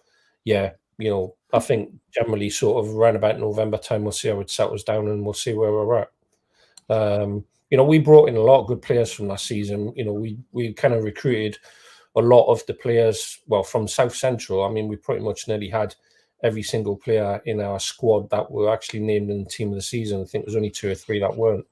I think generally sort of around about November time, we'll see how it settles down and we'll see where we're at. We brought in a lot of good players from last season. We kind of recruited a lot of the players, from South Central. I mean, we pretty much nearly had every single player in our squad that were actually named in the team of the season. I think there's only 2 or 3 that weren't.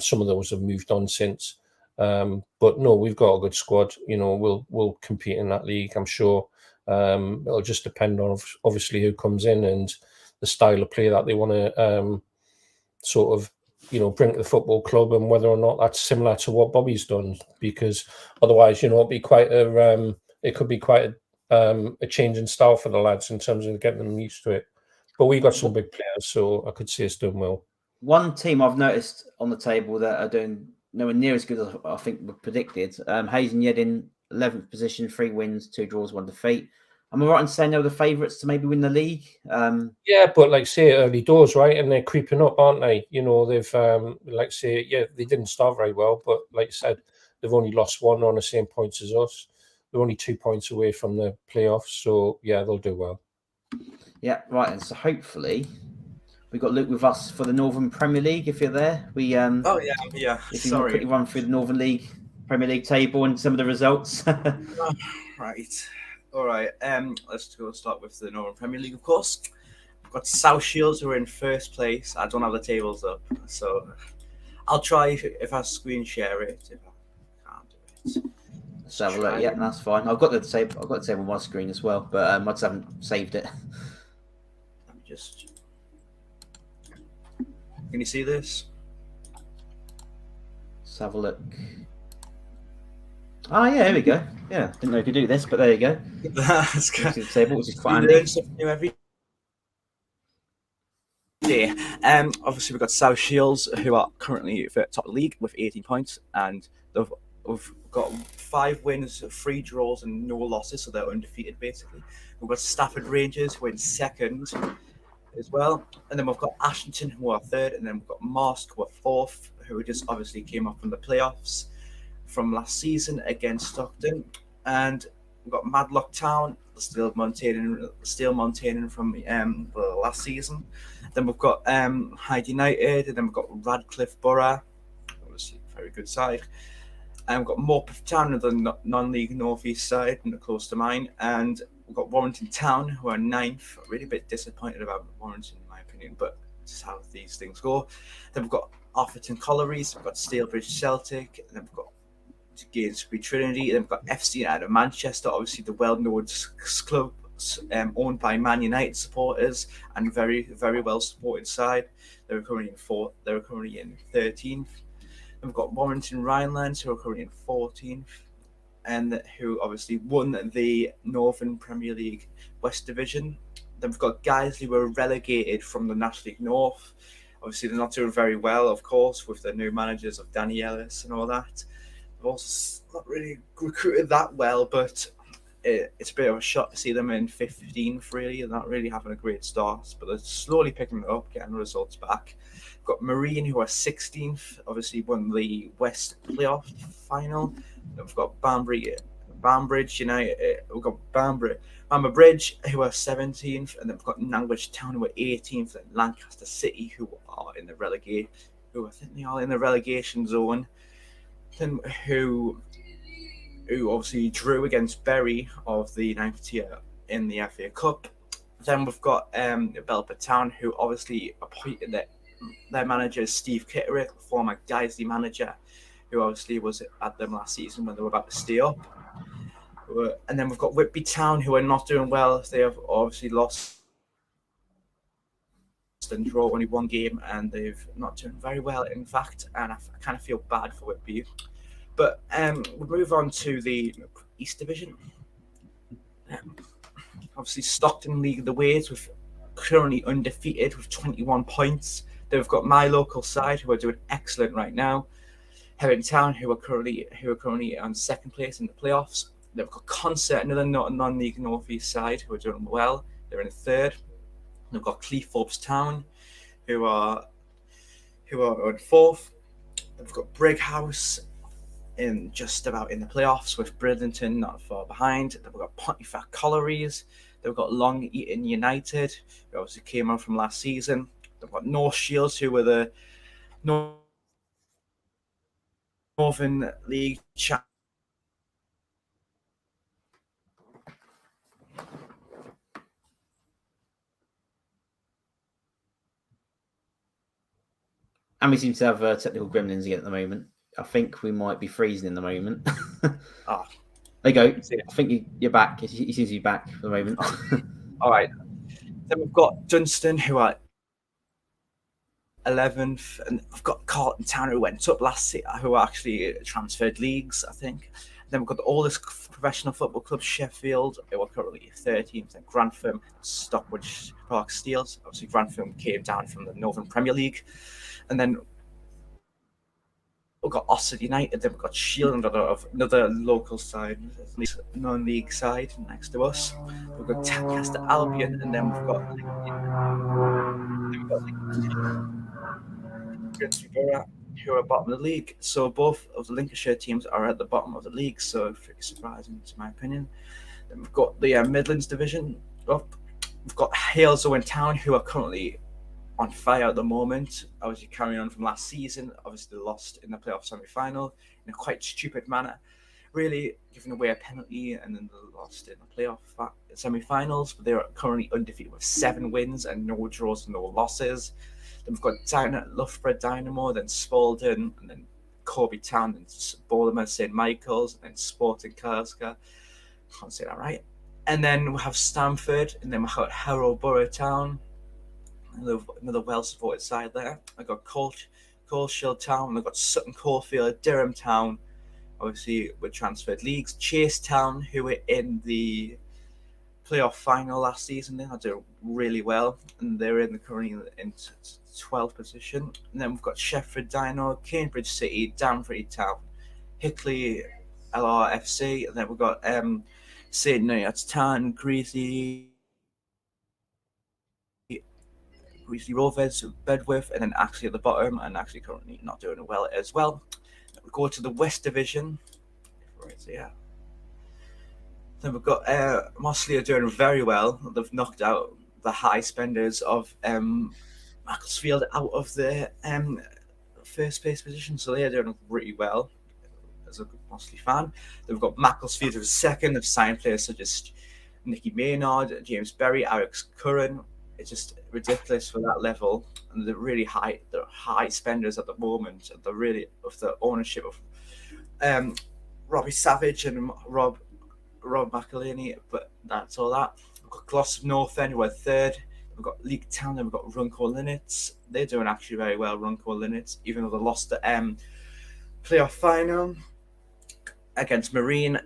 Some of those have moved on since. But no, we've got a good squad. We'll compete in that league, I'm sure. It'll just depend on obviously who comes in and the style of play that they want to sort of bring to the football club, and whether or not that's similar to what Bobby's done. Because otherwise, it'd be quite it could be quite a change in style for the lads in terms of getting them used to it. But we got some big players, so I could see us doing well.
One team I've noticed on the table that are doing nowhere near as good as I think were predicted. Hayes and Yedin, 11th position, 3 wins, 2 draws, 1 defeat. Am I right in saying they were the favourites to maybe win the league?
Yeah, but like say early doors, right? And they're creeping up, aren't they? They've they didn't start very well, but like you said, they've only lost 1 on the same points as us. They're only 2 points away from the playoffs, so yeah, they'll do well.
Yeah, right. And so hopefully we've got Luke with us for the Northern Premier League. If you're there,
Oh yeah, yeah.
If you quickly run through the Northern League Premier League table and some of the results.
Right. All right. Let's go start with the Northern Premier League, of course. We've got South Shields, who are in 1st place. I don't have the tables up, so I'll try if I screen share it. If I can't do it.
Let's have a look. Yeah, that's fine. I've got the table on my screen as well, but I just haven't saved it.
Let me just. Can you see this?
Let's have a look. Oh yeah, here we go. Yeah, didn't know you could do this, but there you go.
That's good.
The table, which is quite
You
handy.
learn something new every day. Obviously, we've got South Shields, who are currently at the top of the league with 18 points, and we've got 5 wins, 3 draws, and no losses, so they're undefeated basically. We've got Stafford Rangers, who are in 2nd as well, and then we've got Ashton, who are 3rd, and then we've got Marsk, who are 4th, who just obviously came up from the playoffs from last season against Stockton, and we've got Madlock Town still maintaining from the last season. Then we've got Hyde United, and then we've got Radcliffe Borough, obviously a very good side, and we've got Morpeth Town, the non-league northeast side, and close to mine, and we've got Warrington Town, who are 9th. Really a bit disappointed about Warrington, in my opinion, but just how these things go. Then we've got Offerton Collieries, we've got Stalebridge Celtic, and then we've got Gainsbury Trinity, then we've got FC United of Manchester, obviously the well-known club owned by Man United supporters and very, very well supported side. They were currently in 13th. Then we've got Warrington Rhinelands, who are currently in 14th, and who obviously won the Northern Premier League West Division. Then we've got Guiseley, who were relegated from the National League North. Obviously, they're not doing very well, of course, with the new managers of Danny Ellis and all that. They've also not really recruited that well, but it's a bit of a shock to see them in 15th, really. They're not really having a great start, but they're slowly picking it up, getting results back. We've got Marine, who are 16th, obviously won the West playoff final. Then we've got Banbridge United, we've got Bamber Bridge, who are 17th, and then we've got Nantwich Town, who are 18th, and Lancaster City, who are in the relegation zone. Then who obviously drew against Bury of the 9th tier in the FA Cup. Then we've got Belper Town, who obviously appointed their manager Steve Kitterick, former Guiseley manager, who obviously was at them last season when they were about to stay up. And then we've got Whitby Town, who are not doing well. They have obviously lost and draw only one game, and they've not doing very well, in fact. And I kind of feel bad for Whitby. But we'll move on to the East Division. Obviously, Stockton lead the ways with currently undefeated with 21 points. They've got my local side, who are doing excellent right now. Herring Town, who are currently on second place in the playoffs. They've got Concert, another non-league North East side, who are doing well. They're in third. They've got Cleethorpes Town, who are on fourth. They've got Brighouse just about in the playoffs, with Bridlington not far behind. They've got Pontefract Collieries. They've got Long Eaton United, who obviously came on from last season. They've got North Shields, who were the Northern League champions.
And we seem to have technical gremlins again at the moment. I think we might be freezing in the moment.
Ah,
there you go. I think you're back. He seems to be back for the moment.
All right. Then we've got Dunstan, who are 11th, and we've got Carlton Town, who went up last year, who are actually transferred leagues, I think. Then we've got the oldest professional football club, Sheffield, who are currently 13th, and Grantham, Stockbridge Park Steels. Obviously, Grantham came down from the Northern Premier League. And then we've got Oxford United, then we've got Shield, another local side, at least non-league side next to us. We've got Tadcaster Albion, and then we've got Lincoln, who are bottom of the league. So both of the Lincolnshire teams are at the bottom of the league, so pretty surprising to my opinion. Then we've got the Midlands division up. We've got Halesowen Town, who are currently on fire at the moment, obviously carrying on from last season. Obviously they lost in the playoff semi-final in a quite stupid manner, really giving away a penalty, and then they lost in the playoff semi-finals. But they're currently undefeated with 7 wins and no draws and no losses. Then we've got Loughborough Dynamo, then Spalding, and then Corby Town, and Bournemouth St Michael's, and then Sporting Glasgow. Can't say that right. And then we have Stamford, and then we have Harrow Town, another well-supported side there. I got Coleshill Town, I've got Sutton Coldfield, Durham Town, obviously with transferred leagues. Chase Town, who were in the playoff final last season, they are doing really well, and they're currently in 12th position. And then we've got Sheffield Dino, Cambridge City, Danbury Town, Hickley LRFC, and then we've got St Neots Town, Greasy Rovers, Bedworth, and then actually at the bottom, and actually currently not doing well as well. We go to the West Division. Right, so yeah. Then we've got Mossley are doing very well. They've knocked out the high spenders of Macclesfield out of the first place position, so they are doing really well as a Mossley fan. Then we've got Macclesfield who's second. They've signed players such as Nicky Maynard, James Berry, Alex Curran, it's just ridiculous for that level, and the high spenders at the moment, the really of the ownership of Robbie Savage and Rob McElhaney, but that's all that. We've got Gloucester North End, who are third. We've got League Town, then we've got Runcorn Linnets. They're doing actually very well, Runcorn Linnets, even though they lost the playoff final against Marine.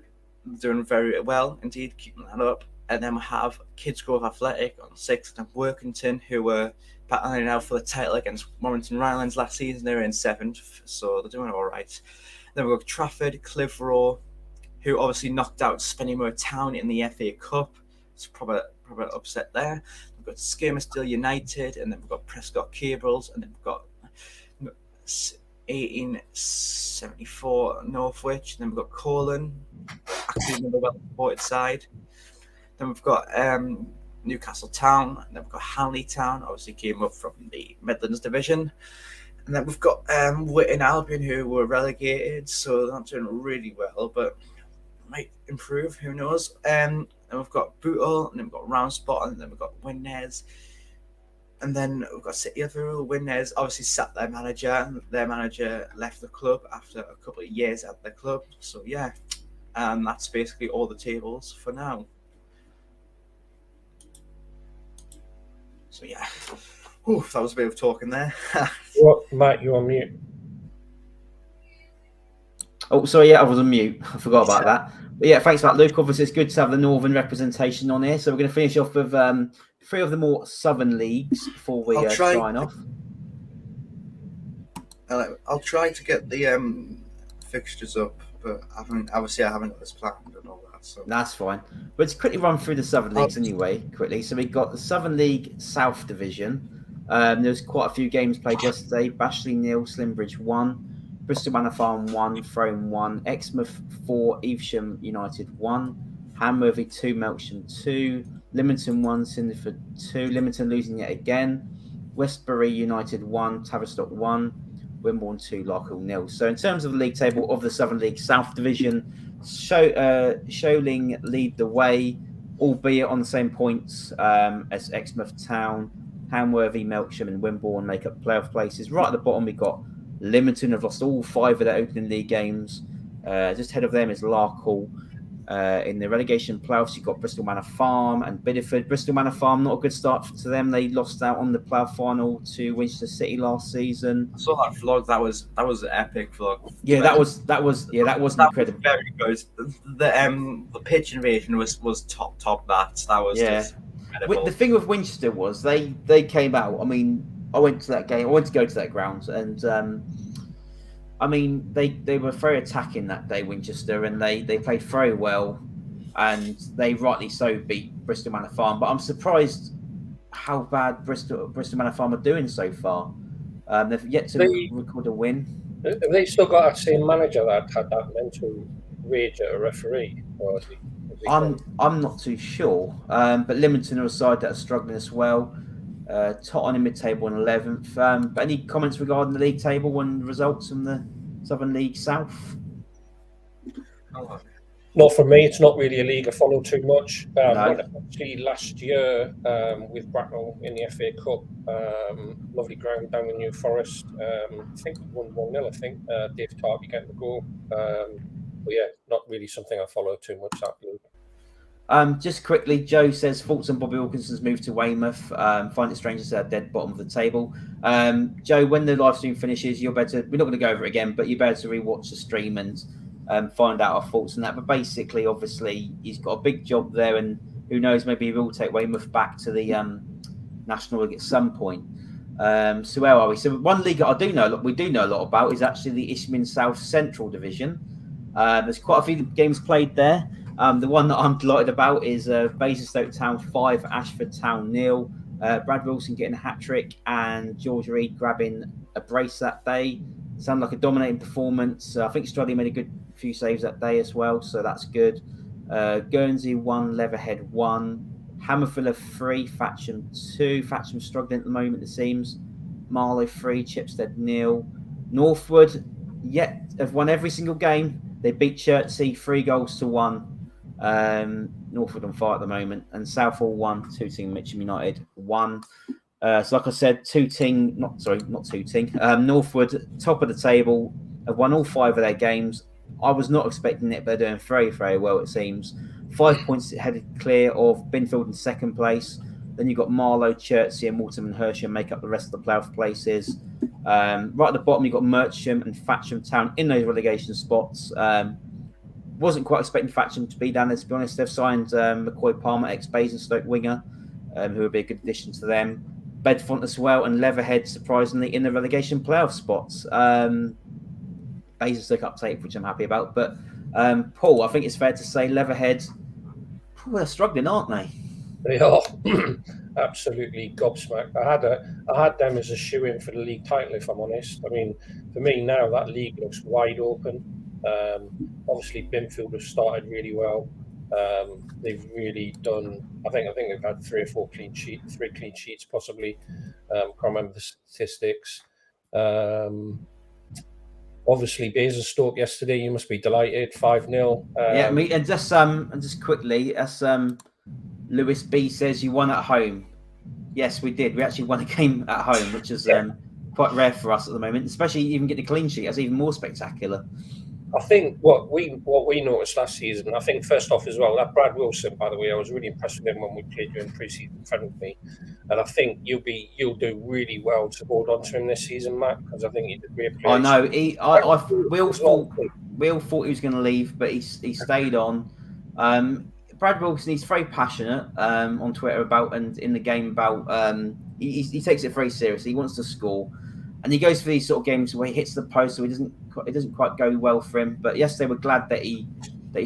Doing very well indeed, keeping that up. And then we have Kids Grove Athletic on 6th, and Wilkinson, who were battling out for the title against Warrington Rylands last season. They're in 7th, so they're doing all right. Then we've got Trafford, Clitheroe, who obviously knocked out Spennymoor Town in the FA Cup. It's proper upset there. We've got Skirmisdale United, and then we've got Prescott Cables, and then we've got 1874 Northwich, and then we've got Colin, actually another well-supported side. Then we've got Newcastle Town, and then we've got Hanley Town, obviously came up from the Midlands Division. And then we've got Witton Albion, who were relegated, so they're not doing really well, but might improve, who knows. And we've got Bootle, and then we've got Roundspot, and then we've got Winners. And then we've got City of Rule. Winners obviously sacked their manager, and their manager left the club after a couple of years at the club. So, yeah, that's basically all the tables for now. So, yeah. Oof, that was a bit of talking there.
Matt, you're on mute.
Oh, sorry, yeah, I was on mute. I forgot about that. But yeah, thanks for that, Luke. Obviously, it's good to have the Northern representation on here. So we're going to finish off with 3 of the more Southern leagues before we sign off.
I'll try to get the fixtures up, but I haven't got this planned and all that. So
that's fine. But let's quickly run through the Southern leagues anyway, quickly. So we've got the Southern League South Division. There's quite a few games played yesterday. Bashley 0, Slimbridge 1. Bristol Manor Farm 1, Frome 1, Exmouth 4, Evesham United 1, Hamworthy 2, Melksham 2, Lymington 1, Cinderford 2, Lymington losing yet again, Westbury United 1, Tavistock 1, Wimborne 2, Larkhill 0. So in terms of the league table of the Southern League South Division, Sholing lead the way, albeit on the same points as Exmouth Town. Hamworthy, Melksham and Wimborne make up playoff places. Right at the bottom, we've got Lymington have lost all 5 of their opening league games. Just ahead of them is Larkhill. In the relegation playoffs, you've got Bristol Manor Farm and Bideford. Bristol Manor Farm, not a good start to them. They lost out on the playoff final to Winchester City last season.
I saw that vlog. That was an epic vlog.
Yeah, that was incredible.
Very good. The pitch invasion was top. That was just incredible.
The thing with Winchester was they came out. I mean, I went to that game. I went to go to that ground, and I mean, they were very attacking that day, Winchester, and they played very well, and they rightly so beat Bristol Manor Farm. But I'm surprised how bad Bristol Manor Farm are doing so far. They've yet to record a win.
Have they still got that same manager that had that mental rage at a referee? Or has he
I'm not too sure, but Lymington are a side that are struggling as well. Tottenham in mid-table in 11th. But any comments regarding the league table and results from the Southern League South?
Not for me. It's not really a league I follow too much.
No.
Actually, last year with Bracknell in the FA Cup, lovely ground down in New Forest. I think we won 1-0. I think Dave Tarby getting the goal. But yeah, not really something I follow too much, that league.
Just quickly, Joe says thoughts on Bobby Wilkinson's move to Weymouth. Find it strange to dead bottom of the table. Joe, when the live stream finishes, we're not going to go over it again, but you're better to rewatch the stream and find out our thoughts on that. But basically, obviously, he's got a big job there, and who knows, maybe he will take Weymouth back to the National League at some point. So where are we? So one league that we do know a lot about is actually the Isthmian South Central Division. There's quite a few games played there. The one that I'm delighted about is Basingstoke Town 5, Ashford Town 0. Brad Wilson getting a hat-trick and George Reed grabbing a brace that day. Sounded like a dominating performance. I think Strudley made a good few saves that day as well, so that's good. Guernsey 1, Leatherhead 1. Hammerfiller 3, Fatcham 2. Fatcham struggling at the moment, it seems. Marlow 3, Chipstead 0. Northwood yet have won every single game. They beat Chertsey 3-1. Northwood on fire at the moment, and Southall 1, Tooting, Mitcham United 1. So like I said, Northwood, top of the table, have won all 5 of their games. I was not expecting it, but they're doing very, very well, it seems. 5 points headed clear of Binfield in second place. Then you've got Marlow, Chertsey, and Mortimer and Hersham make up the rest of the playoff places. Right at the bottom, you've got Mercham and Fatcham Town in those relegation spots. Wasn't quite expecting Fatcham to be down there, to be honest. They've signed McCoy Palmer, ex-Basingstoke winger, who would be a good addition to them. Bedfont as well, and Leatherhead, surprisingly, in the relegation playoff spots. Basingstoke up tape, which I'm happy about. But Paul, I think it's fair to say Leatherhead, they're struggling, aren't they?
They are absolutely gobsmacked. I had them as a shoe-in for the league title, if I'm honest. I mean, for me now, that league looks wide open. Obviously, Binfield have started really well. They've really done. I think they've had 3 or 4 clean sheets, possibly. Can't remember the statistics. Obviously, Basingstoke yesterday. You must be delighted. 5-0.
Yeah, and just quickly, as Lewis B says, you won at home. Yes, we did. We actually won a game at home, which is quite rare for us at the moment. Especially even getting a clean sheet. That's even more spectacular.
I think what we noticed last season, I think first off as well, that Brad Wilson, by the way, I was really impressed with him when we played during pre-season friendly, and I think you'll do really well to hold on to him this season, Matt, because I think he did great.
I know. We all thought he was going to leave, but he stayed on. Brad Wilson, he's very passionate on Twitter about and in the game about. He takes it very seriously. He wants to score. And he goes for these sort of games where he hits the post, so it doesn't quite go well for him. But yes, they were glad that he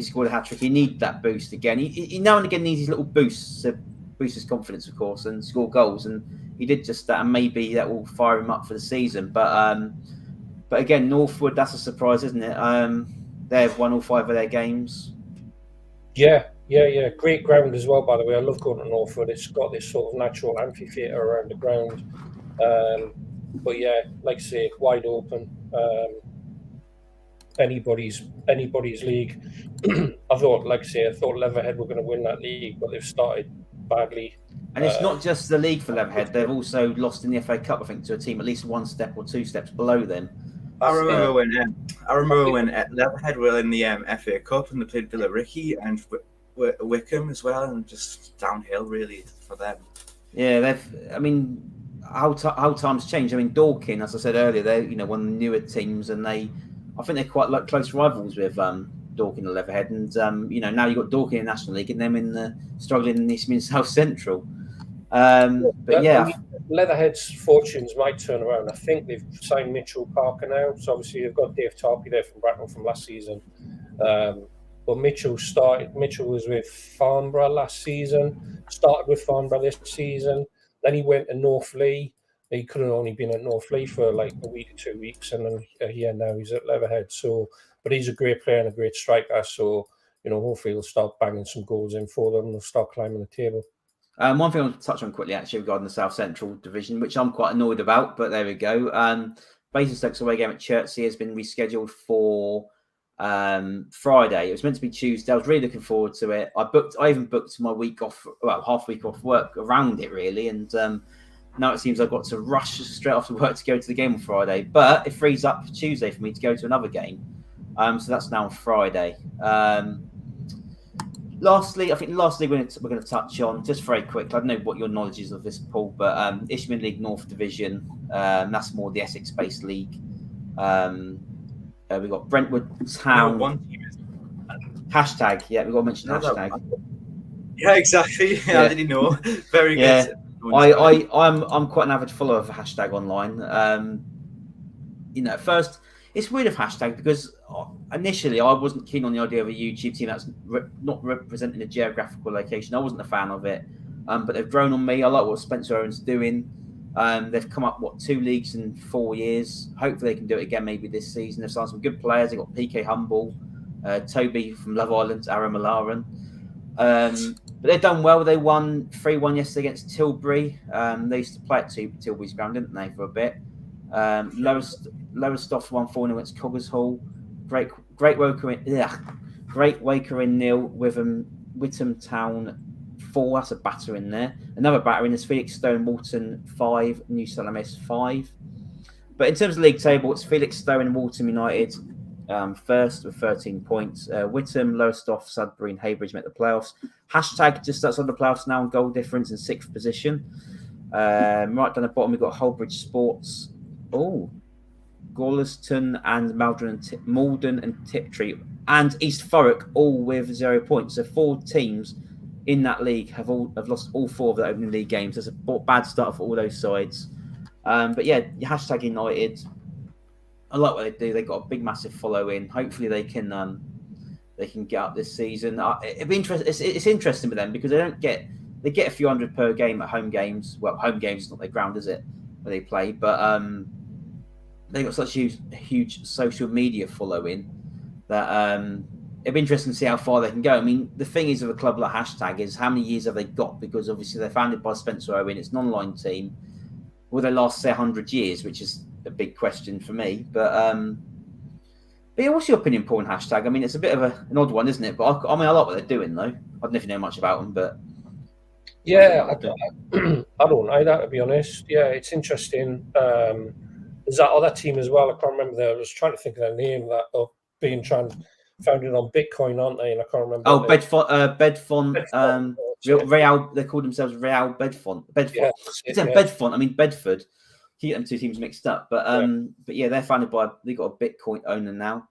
scored a hat-trick. He needs that boost again. He now and again needs these little boosts to boost his confidence, of course, and score goals. And he did just that, and maybe that will fire him up for the season. But again, Northwood, that's a surprise, isn't it? They've won all 5 of their games.
Yeah. Great ground as well, by the way. I love going to Northwood. It's got this sort of natural amphitheatre around the ground. But yeah, like I say, wide open. Anybody's league. I thought Leatherhead were going to win that league, but they've started badly.
And it's not just the league for Leatherhead. They've also lost in the FA Cup, I think, to a team at least 1 step or 2 steps below them.
I remember when Leatherhead were in the FA Cup and they played Billericay and Wickham as well, and just downhill really for them. Yeah,
how times change. I mean, Dorking, as I said earlier, they're one of the newer teams, and I think they're quite like close rivals with Dorking and Leatherhead. And now you've got Dorking in the National League, and them struggling in the Isthmian South Central. But yeah,
Leatherhead's fortunes might turn around. I think they've signed Mitchell Parker now, so obviously they've got Dave Tarpey there from Bracknell from last season. But Mitchell was with Farnborough last season. Started with Farnborough this season. Then he went to Northleigh. He could have only been at Northleigh for like a week or 2 weeks, and then now he's at Leatherhead. So, but he's a great player and a great striker. So, hopefully he'll start banging some goals in for them and they'll start climbing the table.
One thing I want to touch on quickly, actually, regarding the South Central Division, which I'm quite annoyed about, but there we go. Basingstoke's away game at Chertsey has been rescheduled for Friday. It was meant to be Tuesday. I was really looking forward to it. I even booked my week off, half week off work around it, really. And now it seems I've got to rush straight after work to go to the game on Friday. But it frees up for Tuesday for me to go to another game. So that's now on Friday. Lastly, I think we're going to touch on, just very quick, I don't know what your knowledge is of this, Paul, but Isthmian League North Division, that's more the Essex-based league. We've got Brentwood Town.
One team is
hashtag, yeah, we've got to mention hashtag.
Yeah, exactly. How did you know? Very good.
I'm quite an avid follower of hashtag online. First, it's weird of hashtag because initially I wasn't keen on the idea of a YouTube team that's not representing a geographical location. I wasn't a fan of it, but they've grown on me. I like what Spencer Owen's doing. They've come up 2 leagues in 4 years. Hopefully they can do it again maybe this season. They've signed some good players. They've got PK Humble, Toby from Love Island, Aaron Malaran. But they've done well. They won 3-1 yesterday against Tilbury. They used to play at Tilbury's ground, didn't they, for a bit? Lowestoft won 4-0 against Coggers Hall. Great Waker in nil. Witham Whittam Town 4. That's a batter in there. Another batter in is Felixstowe, Walton 5, New Salamis 5. But in terms of league table, it's Felixstowe and Waltham United first with 13 points. Whittam, Lowestoft, Sudbury, and Haybridge make the playoffs. Hashtag just outside the playoffs now in goal difference in 6th position. Right down the bottom, we've got Holbridge Sports. Gorleston and Malden and Tiptree and East Thurrock all with 0 points. So 4 teams in that league have lost all 4 of their opening league games. That's a bad start for all those sides. But yeah, hashtag United. I like what they do. They've got a big, massive following. Hopefully, they can get up this season. It'd be interesting. It's interesting with them because they get a few hundred per game at home games. Well, home games is not their ground, is it? Where they play, but they've got such a huge social media following that it'd be interesting to see how far they can go. I mean, the thing is with a club like Hashtag is how many years have they got? Because obviously they're founded by Spencer Owen. It's an online team. Will they last, say, 100 years, which is a big question for me. But yeah, what's your opinion, Paul, on Hashtag? I mean, it's a bit of an odd one, isn't it? But I like what they're doing, though. I don't know if you know much about them, but...
Yeah, I don't either, to be honest. Yeah, it's interesting. There's that other team as well. I can't remember. I was trying to think of their name. Founded on Bitcoin, aren't they? And I can't remember.
Oh, Bedfont. Real. They call themselves Real Bedfont.
Yeah,
Bedfont. I mean Bedford. You get them 2 teams mixed up, but yeah, they're founded by. They got a Bitcoin owner now.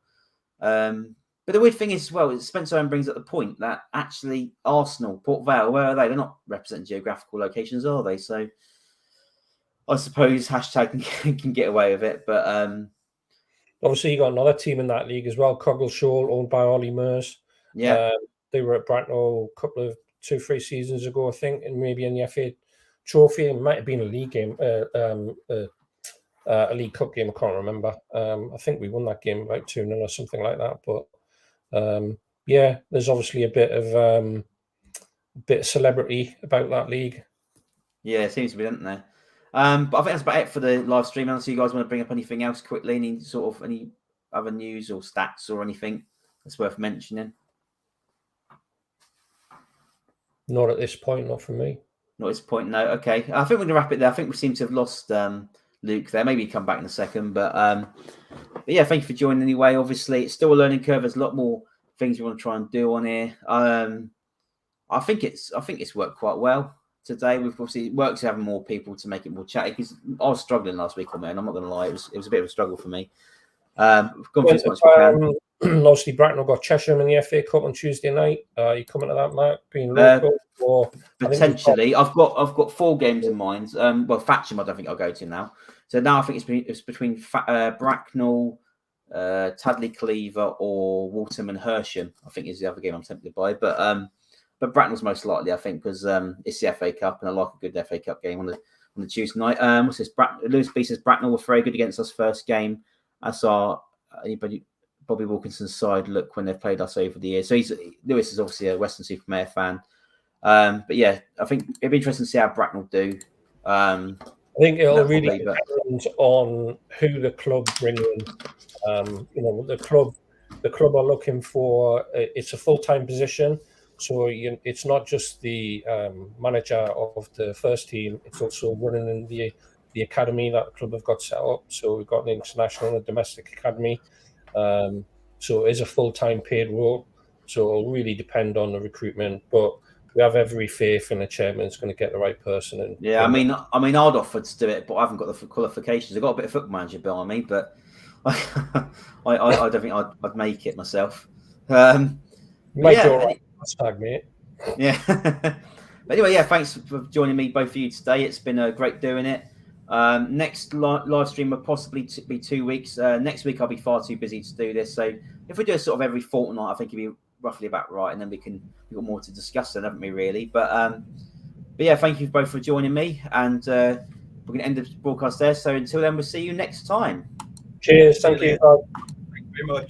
But the weird thing is, well, Spencer Owen brings up the point that actually Arsenal, Port Vale, where are they? They're not representing geographical locations, are they? So I suppose Hashtag can get away with it, but
obviously you got another team in that league as well, Coggleshall, owned by Ollie Mears.
Yeah,
they were at Bracknell a couple of 2-3 seasons ago, I think, and maybe in the FA Trophy. It might have been a league game, a League Cup game. I can't remember. I think we won that game about 2-0 or something like that. But yeah, there's obviously a bit of celebrity about that league.
Yeah, it seems to be, doesn't there? But I think that's about it for the live stream. Unless you guys want to bring up anything else quickly, any other news or stats or anything that's worth mentioning.
Not at this point, not from me.
Not at this point, no. Okay, I think we're going to wrap it there. I think we seem to have lost Luke there. Maybe he'll come back in a second. But yeah, thank you for joining anyway. Obviously, it's still a learning curve. There's a lot more things we want to try and do on here. I think it's worked quite well today. We've obviously worked to having more people to make it more chatty because I was struggling last week on it, and I'm not going to lie, it was a bit of a struggle for me. We've gone through as much as we can.
Obviously, Bracknell got Cheshire in the FA Cup on Tuesday night. You coming to that, Mark? Being local, or
potentially? I've got 4 games in mind. Well, Fatcham, I don't think I'll go to now. So now I think it's between Bracknell, Tadley Cleaver, or Waltham and Hersham. I think is the other game I'm tempted by, but Bracknell's most likely, I think, because it's the FA Cup, and I like a good FA Cup game on the Tuesday night. What's this? Lewis B says Bracknell were very good against us first game. I saw Bobby Wilkinson's side look when they've played us over the years. So Lewis is obviously a Western-super-Mare fan. But yeah, I think it'd be interesting to see how Bracknell do.
I think it'll really depend on who the club bring in. The club are looking for. It's a full-time position, so it's not just the manager of the first team. It's also running in the academy that the club have got set up. So we've got an international and a domestic academy. So it is a full-time paid role. So it'll really depend on the recruitment, but we have every faith in the chairman's going to get the right person. And
yeah, I mean, I'd offered to do it, but I haven't got the qualifications. I've got a bit of football manager behind me, but I don't think I'd make it myself.
Hashtag, mate.
Yeah. But anyway, yeah, thanks for joining me, both of you, today. It's been great doing it. Next live stream will possibly be 2 weeks. Next week I'll be far too busy to do this. So if we do it sort of every fortnight, I think it'll be roughly about right, and then we've got more to discuss then, haven't we, really? But yeah, thank you both for joining me, and we're going to end the broadcast there. So until then, we'll see you next time.
Cheers. Thank you.
Thank you very much.